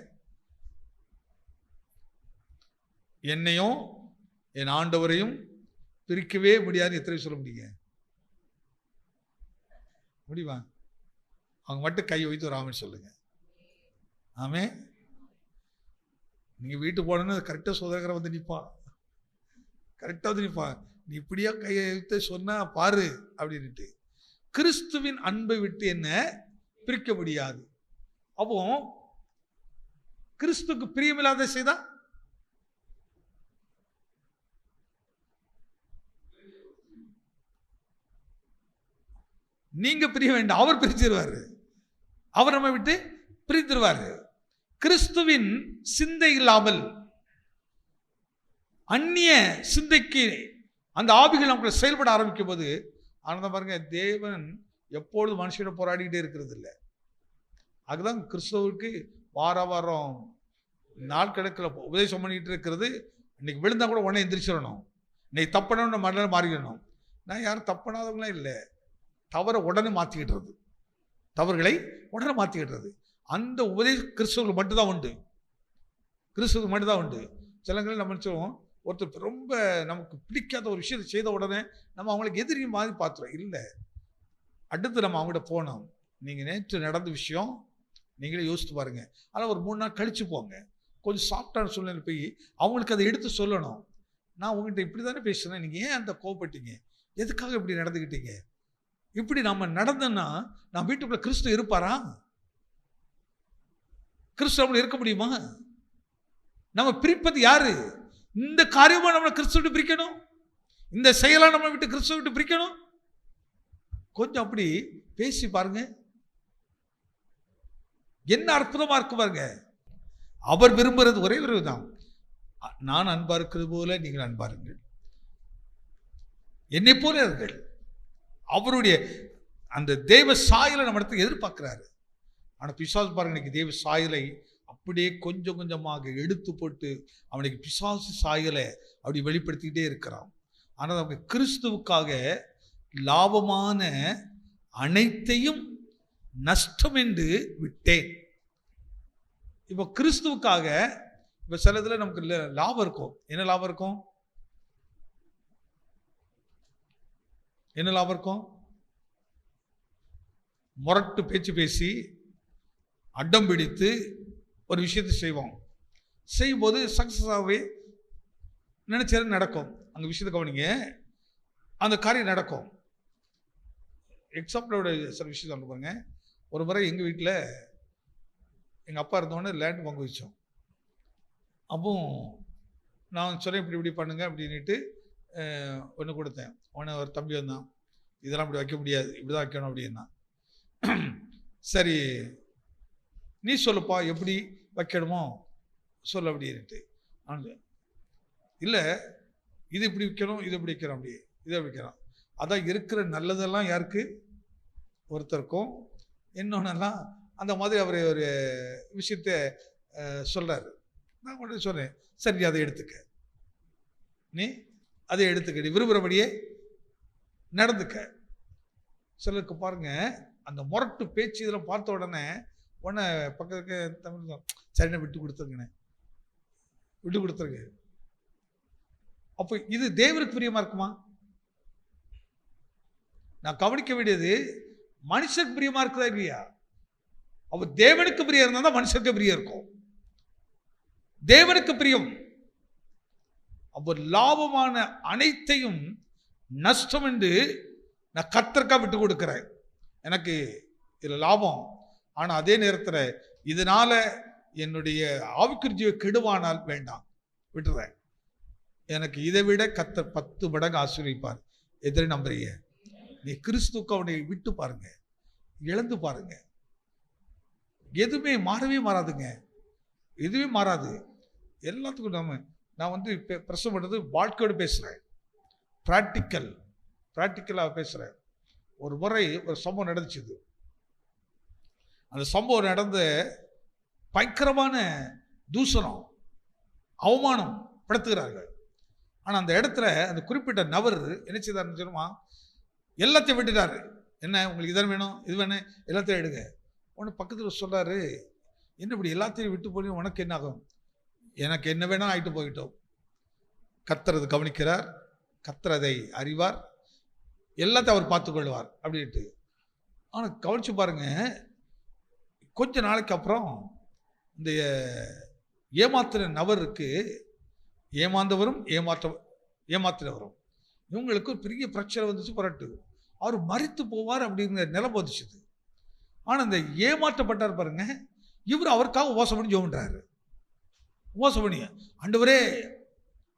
என்னையும் என் ஆண்டவரையும் பிரிக்கவே முடியாது. எத்தனை சொல்ல முடியுமா? அவங்க மட்டும் கை வைத்து ஒரு ஆமென் சொல்லுங்க. ஆமே. நீங்க வீட்டு போனோன்னு கரெக்டாக சுதந்திரம் வந்து நிற்பான், நீ இப்படியா கையை வைத்து சொன்னா பாரு அப்படின்ட்டு. கிறிஸ்துவின் அன்பை விட்டு என்ன பிரிக்க முடியாது. அப்போ கிறிஸ்துக்கு பிரியமில்லாத செய்தா நீங்க பிரிய வேண்டாம், அவர் பிரிச்சிருவாரு. அவர் நம்ம விட்டு பிரிந்துருவாரு. கிறிஸ்துவின் சிந்தை இல்லாமல் அந்நிய சிந்தைக்கு அந்த ஆவிகள் நமக்கு செயல்பட ஆரம்பிக்கும் போது ஆனந்தம் பாருங்க, தேவன் எப்பொழுது மனுஷனோட போராடிக்கிட்டே இருக்கிறது இல்லை. அதுதான் கிறிஸ்துவுக்கு வாரம் நாள் கணக்கில் உபதேசம் பண்ணிட்டு இருக்கிறது. இன்னைக்கு விழுந்தா கூட உடனே எந்திரிச்சிடணும், இன்னைக்கு தப்பணும்னு மனநிலை மாறிடணும். நான் யாரும் தப்பனாதவங்களாம் இல்லை, தவறை உடனே மாற்றிக்கிட்டுறது, தவறுகளை உடனே மாற்றிக்கிட்டுறது. அந்த உபதேசம் கிறிஸ்துவுக்கு மட்டும்தான் உண்டு, கிறிஸ்துவுக்கு மட்டும்தான் உண்டு. சிலங்கள் நம்ம நினச்சோம் ஒருத்தர் ரொம்ப நமக்கு பிடிக்காத ஒரு விஷயத்தை செய்த உடனே நம்ம அவங்களுக்கு எதிரி மாதிரி பார்த்துறோம். இல்லை, அடுத்து நம்ம அவங்கள்ட்ட போனோம். நீங்கள் நேற்று நடந்த விஷயம் நீங்களே யோசித்து பாருங்கள். ஆனால் ஒரு 3 நாள் கழித்து போங்க, கொஞ்சம் சாஃப்டான சூழ்நிலை போய் அவங்களுக்கு அதை எடுத்து சொல்லணும். நான் உங்கள்கிட்ட இப்படி தானே பேசுகிறேன், நீங்கள் ஏன் அந்த கோவப்பட்டீங்க, எதுக்காக இப்படி நடந்துக்கிட்டீங்க? இப்படி நம்ம நடந்தோன்னா நான் வீட்டுக்குள்ளே கிறிஸ்து இருப்பாரா? கிறிஸ்து நம்மள இருக்க முடியுமா? நம்ம பிரிப்பது யாரு? இந்த காரியமா நம்மளை கிறிஸ்து விட்டு பிரிக்கணும், இந்த செயலா நம்ம விட்டு கிறிஸ்து விட்டு பிரிக்கணும். கொஞ்சம் அப்படி பேசி பாருங்க, என்ன அற்புதமா இருக்கு பாருங்க. அவர் விரும்புறது ஒரே ஒரு தான், நான் அன்பா இருக்கிறது போல நீங்கள் அன்பா இருங்கள், என்னை போல இருங்கள். அவருடைய அந்த தேவ சாயலை நம்ம இடத்துக்கு எதிர்பார்க்கிறாரு. ஆனால் பிசாசு பாருங்க, இன்னைக்கு தேவ சாயலை அப்படியே கொஞ்சம் கொஞ்சமாக எடுத்து போட்டு அவனுக்கு பிசாசு சாயலை அப்படி வெளிப்படுத்திக்கிட்டே இருக்கிறான். ஆனால் அவங்க கிறிஸ்துவுக்காக லாபமான அனைத்தையும் நஷ்டம் என்று விட்டேன். இப்போ கிறிஸ்துவுக்காக இப்போ சில இதில் நமக்கு லாபம் இருக்கும். என்ன லாபம் இருக்கும்? என்ன லாபம் இருக்கும்? முரட்டு பேச்சு பேசி அடம் பிடித்து ஒரு விஷயத்தை செய்வோம். செய்யும்போது சக்ஸஸாகவே நினைச்சது நடக்கும். அந்த விஷயத்தை கவனிங்க, அந்த காரியம் நடக்கும். எக்ஸாம்பிளோட சில விஷயத்தை வந்து பாருங்க. ஒரு முறை எங்கள் வீட்டில் எங்கள் அப்பா இருந்தோடனே லேண்ட் வாங்க வச்சோம். அப்போ நான் சொன்னேன் இப்படி இப்படி பண்ணுங்க அப்படின்ட்டு ஒன்று கொடுத்தேன். உடனே ஒரு தம்பி வந்தான், இதெல்லாம் இப்படி வைக்க முடியாது, இப்படி தான் வைக்கணும் அப்படின்னா. சரி நீ சொல்லுப்பா எப்படி வைக்கணுமோ சொல்ல அப்படின்ட்டு. இல்லை இது இப்படி வைக்கணும், இது இப்படி வைக்கிறோம், அப்படி இதை வைக்கிறோம். அதான் இருக்கிற நல்லதெல்லாம் யாருக்கு? ஒருத்தருக்கும். இன்னொன்னெல்லாம் அந்த மாதிரி அவர் ஒரு விஷயத்த சொல்கிறாரு. நான் உடனே சொன்னேன், சரி அதை எடுத்துக்க, நீ அதை எடுத்துக்க, நீ விரும்புகிறபடியே நடந்துக்க. சிலருக்கு பாருங்க அந்த முரட்டு பேச்சு இதெல்லாம் பார்த்த உடனே பக்கத்துக்கு தமிழ் சரிண்ணே விட்டு கொடுத்துருங்கண்ணே, விட்டு கொடுத்துருங்க. அப்போ இது தேவனுக்கு பிரியமா இருக்குமா? நான் கவனிக்க வேண்டியது மனுஷனுக்கு பிரியமா இருக்குதா இல்லையா? அப்போ தேவனுக்கு பிரியம் இருந்தால் தான் மனுஷனுக்கு பிரியம் இருக்கும். தேவனுக்கு பிரியம். அப்போ லாபமான அனைத்தையும் நஷ்டம் என்று நான் கர்த்தருக்கா விட்டு கொடுக்கிறேன். எனக்கு இதில் லாபம், ஆனால் அதே நேரத்தில் இதனால என்னுடைய ஆவிக்குரிய ஜீவ கெடுவானால் வேண்டாம், விட்டுறேன். எனக்கு இதை விட கர்த்தர் 10 மடங்கு ஆசீர்வதிப்பார். எதிரே நம்புறீங்க? நீ கிறிஸ்துவுக்கு அவனை விட்டு பாருங்க, இழந்து பாருங்க, எதுவுமே மாறவே மாறாதுங்க, எதுவுமே மாறாது. எல்லாத்துக்கும் நான் வந்து இப்போ பிரசவம் பண்ணுறது வாழ்க்கையோடு பேசுகிறேன், ப்ராக்டிக்கலாக பேசுகிறேன். ஒரு முறை ஒரு சம்பவம் நடந்துச்சுது. அந்த சம்பவம் நடந்த பயங்கரமான தூஷணம், அவமானம் படுத்துகிறார்கள். ஆனால் அந்த இடத்துல அந்த குறிப்பிட்ட நபர் என்ன செய்தார்னு சொல்லுமா, எல்லாத்தையும் விட்டுட்டாரு. என்ன உங்களுக்கு இதை வேணும், இது வேணும், எல்லாத்தையும் எடுங்க. உடனே பக்கத்தில் சொல்கிறாரு, என்ன இப்படி எல்லாத்தையும் விட்டு போய் உனக்கு என்ன ஆகும்? எனக்கு என்ன வேணாலும் ஆகிட்டு போயிட்டோம். கர்த்தர் அதை கவனிக்கிறார், கர்த்தர் அதை அறிவார், எல்லாத்தையும் அவர் பார்த்துக்கொள்வார் அப்படின்ட்டு. ஆனால் கவனிச்சு பாருங்க, கொஞ்ச நாளைக்கு அப்புறம் இந்த ஏமாத்துற நபருக்கு ஏமாந்தவரும் ஏமாத்துறவரும் இவங்களுக்கு பெரிய பிரச்சனை வந்துச்சு, புரட்டு. அவர் மரித்து போவார் அப்படிங்கிற நிலைமை வந்துச்சுது. ஆனால் இந்த ஏமாற்றப்பட்டார் பாருங்க, இவர் அவருக்காக ஓசை பண்ணி ஜெபம்ன்றாரு. ஓசை பண்ணி, ஆண்டவரே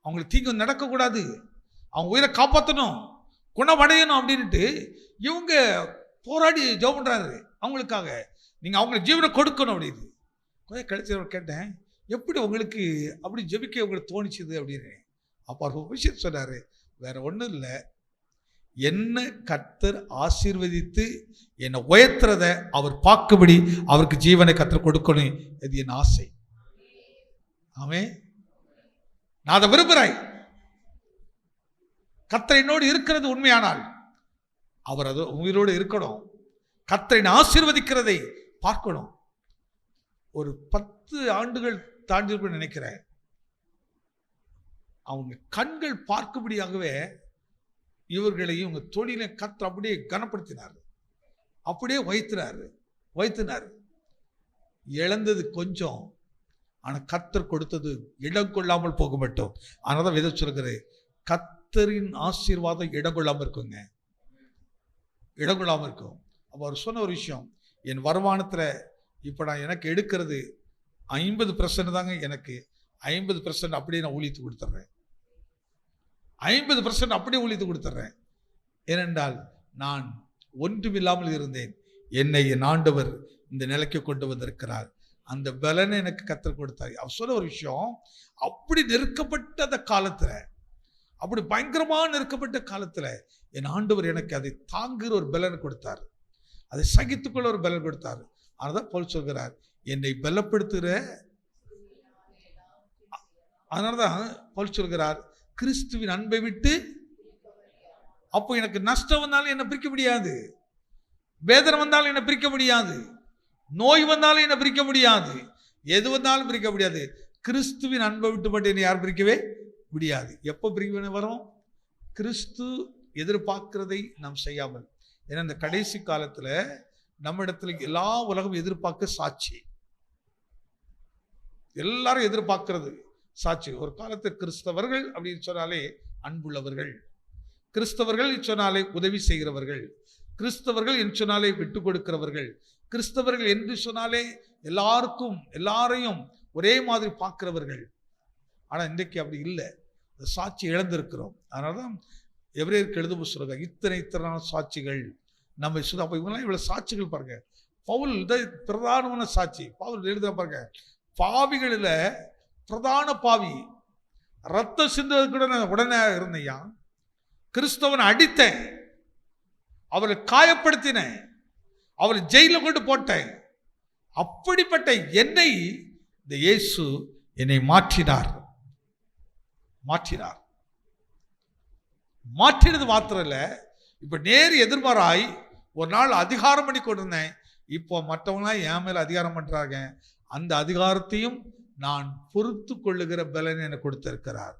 அவங்களுக்கு தீங்கு நடக்கக்கூடாது, அவங்க உயிரை காப்பாற்றணும், குணமடையணும் அப்படின்ட்டு இவங்க போராடி ஜெபம் பண்றாரு அவங்களுக்காக. நீங்கள் அவங்களுக்கு ஜீவனை கொடுக்கணும் அப்படின்னு. கொஞ்சம் கழிச்சு கேட்டேன், எப்படி உங்களுக்கு அப்படி ஜெபிக்க உங்களுக்கு தோணிச்சுது அப்படின்னு. அப்போ அவர் ஒரு விஷயம் சொன்னார், வேற ஒன்றும் இல்லை, என்ன கர்த்தர் ஆசீர்வதித்து என்னை உயர்த்துறத அவர் பார்க்கும்படி அவருக்கு ஜீவனை கர்த்தர் கொடுக்கணும், இது என் ஆசை. ஆமென். நான் அதை விரும்புகிறேன். கர்த்தர் என்னோடு இருக்கிறது உண்மையானால் அவர் அது உயிரோடு இருக்கணும். கர்த்தரை ஆசீர்வதிக்கிறதை பார்க்கணும். ஒரு 10 ஆண்டுகள் தாண்டி நினைக்கிறேன், அவங்க கண்கள் பார்க்கும்படியாகவே இவர்களையும் இவங்க தொழிலை கர்த்தர் அப்படியே கனப்படுத்தினார், அப்படியே வைத்தினார். இழந்தது கொஞ்சம், ஆனால் கர்த்தர் கொடுத்தது இடம் கொள்ளாமல் போக மாட்டோம். ஆனால் தான் வேதம் சொல்கிறது, கர்த்தரின் ஆசீர்வாதம் இடம் கொள்ளாமல் இருக்குங்க, இடம் கொள்ளாமல் இருக்கும். அப்போ அவர் சொன்ன ஒரு விஷயம், என் வருமானத்தில் இப்போ நான் எனக்கு எடுக்கிறது 50% தாங்க, எனக்கு 50% அப்படியே நான் ஊழித்து கொடுத்துட்றேன். 50% அப்படியே ஊழித்து கொடுத்துட்றேன். ஏனென்றால் நான் ஒன்றுமில்லாமல் இருந்தேன், என்னை என் ஆண்டவர் இந்த நிலைக்கு கொண்டு வந்திருக்கிறார். அந்த பலனை எனக்கு கர்த்தர் கொடுத்தார். அவர் சொன்ன ஒரு விஷயம், அப்படி நெருக்கப்பட்ட அந்த காலத்தில், அப்படி பயங்கரமாக நெருக்கப்பட்ட காலத்தில் என் ஆண்டவர் எனக்கு அதை தாங்குகிற ஒரு பலனை கொடுத்தார், அதை சகித்துக்கொள்ள ஒரு பலன் கொடுத்தார். அதனால்தான் பவுல் சொல்கிறார், என்னை பலப்படுத்துகிற. அதனால்தான் பவுல் சொல்கிறார், கிறிஸ்துவின் அன்பை விட்டு. அப்போ எனக்கு நஷ்டம் வந்தாலும் என்னை பிரிக்க முடியாது, வேதனை வந்தாலும் என்னை பிரிக்க முடியாது, நோய் வந்தாலும் என்னை பிரிக்க முடியாது, எது வந்தாலும் பிரிக்க முடியாது. கிறிஸ்துவின் அன்பை விட்டு மட்டும் என்னை யார் பிரிக்கவே முடியாது. எப்போ பிரிக்க வரும்? கிறிஸ்து எதிர்பார்க்கிறதை நாம் செய்யாமல். ஏன்னா இந்த கடைசி காலத்தில் நம்ம இடத்துல எல்லா உலகம் எதிர்பார்க்க சாட்சி, எல்லாரும் எதிர்பார்க்கிறது சாட்சி. ஒரு காலத்தில் கிறிஸ்தவர்கள் அப்படின்னு சொன்னாலே அன்புள்ளவர்கள், கிறிஸ்தவர்கள் சொன்னாலே உதவி செய்கிறவர்கள், கிறிஸ்தவர்கள் என்று சொன்னாலே விட்டு கொடுக்கிறவர்கள், கிறிஸ்தவர்கள் என்று சொன்னாலே எல்லாரையும் ஒரே மாதிரி பார்க்கிறவர்கள். ஆனால் இன்றைக்கு அப்படி இல்லை, சாட்சி இழந்திருக்கிறோம். அதனால தான் எபிரேயருக்கு எழுதும் சொல்லுங்க, இத்தனை சாட்சிகள் நம்ம அப்போ இவங்கெல்லாம் இவ்வளோ சாட்சிகள் பாருங்க. பவுல் பிரதானமான சாட்சி. பவுல் எழுதுற பாருங்க, பாவிகளில் பிரதான பாவி, ரத்தம் சிந்துவது கூட நான் உடனே இருந்தையா, கிறிஸ்தவனை அடித்தேன், அவரை காயப்படுத்தினேன், அவரை ஜெயிலில் கொண்டு போட்டேன். அப்படிப்பட்ட என்னை இந்த இயேசு என்னை மாற்றினார். மாற்றினது மாத்திரம் இல்லை, இப்போ நேர் எதிர்மாறாய் ஒரு நாள் அதிகாரம் பண்ணி கொண்டிருந்தேன், இப்போ மற்றவங்களாம் என் மேலே அதிகாரம் பண்ணுறாங்க. அந்த அதிகாரத்தையும் நான் பொறுத்து கொள்ளுகிற பலனை எனக்கு கொடுத்திருக்கிறார்.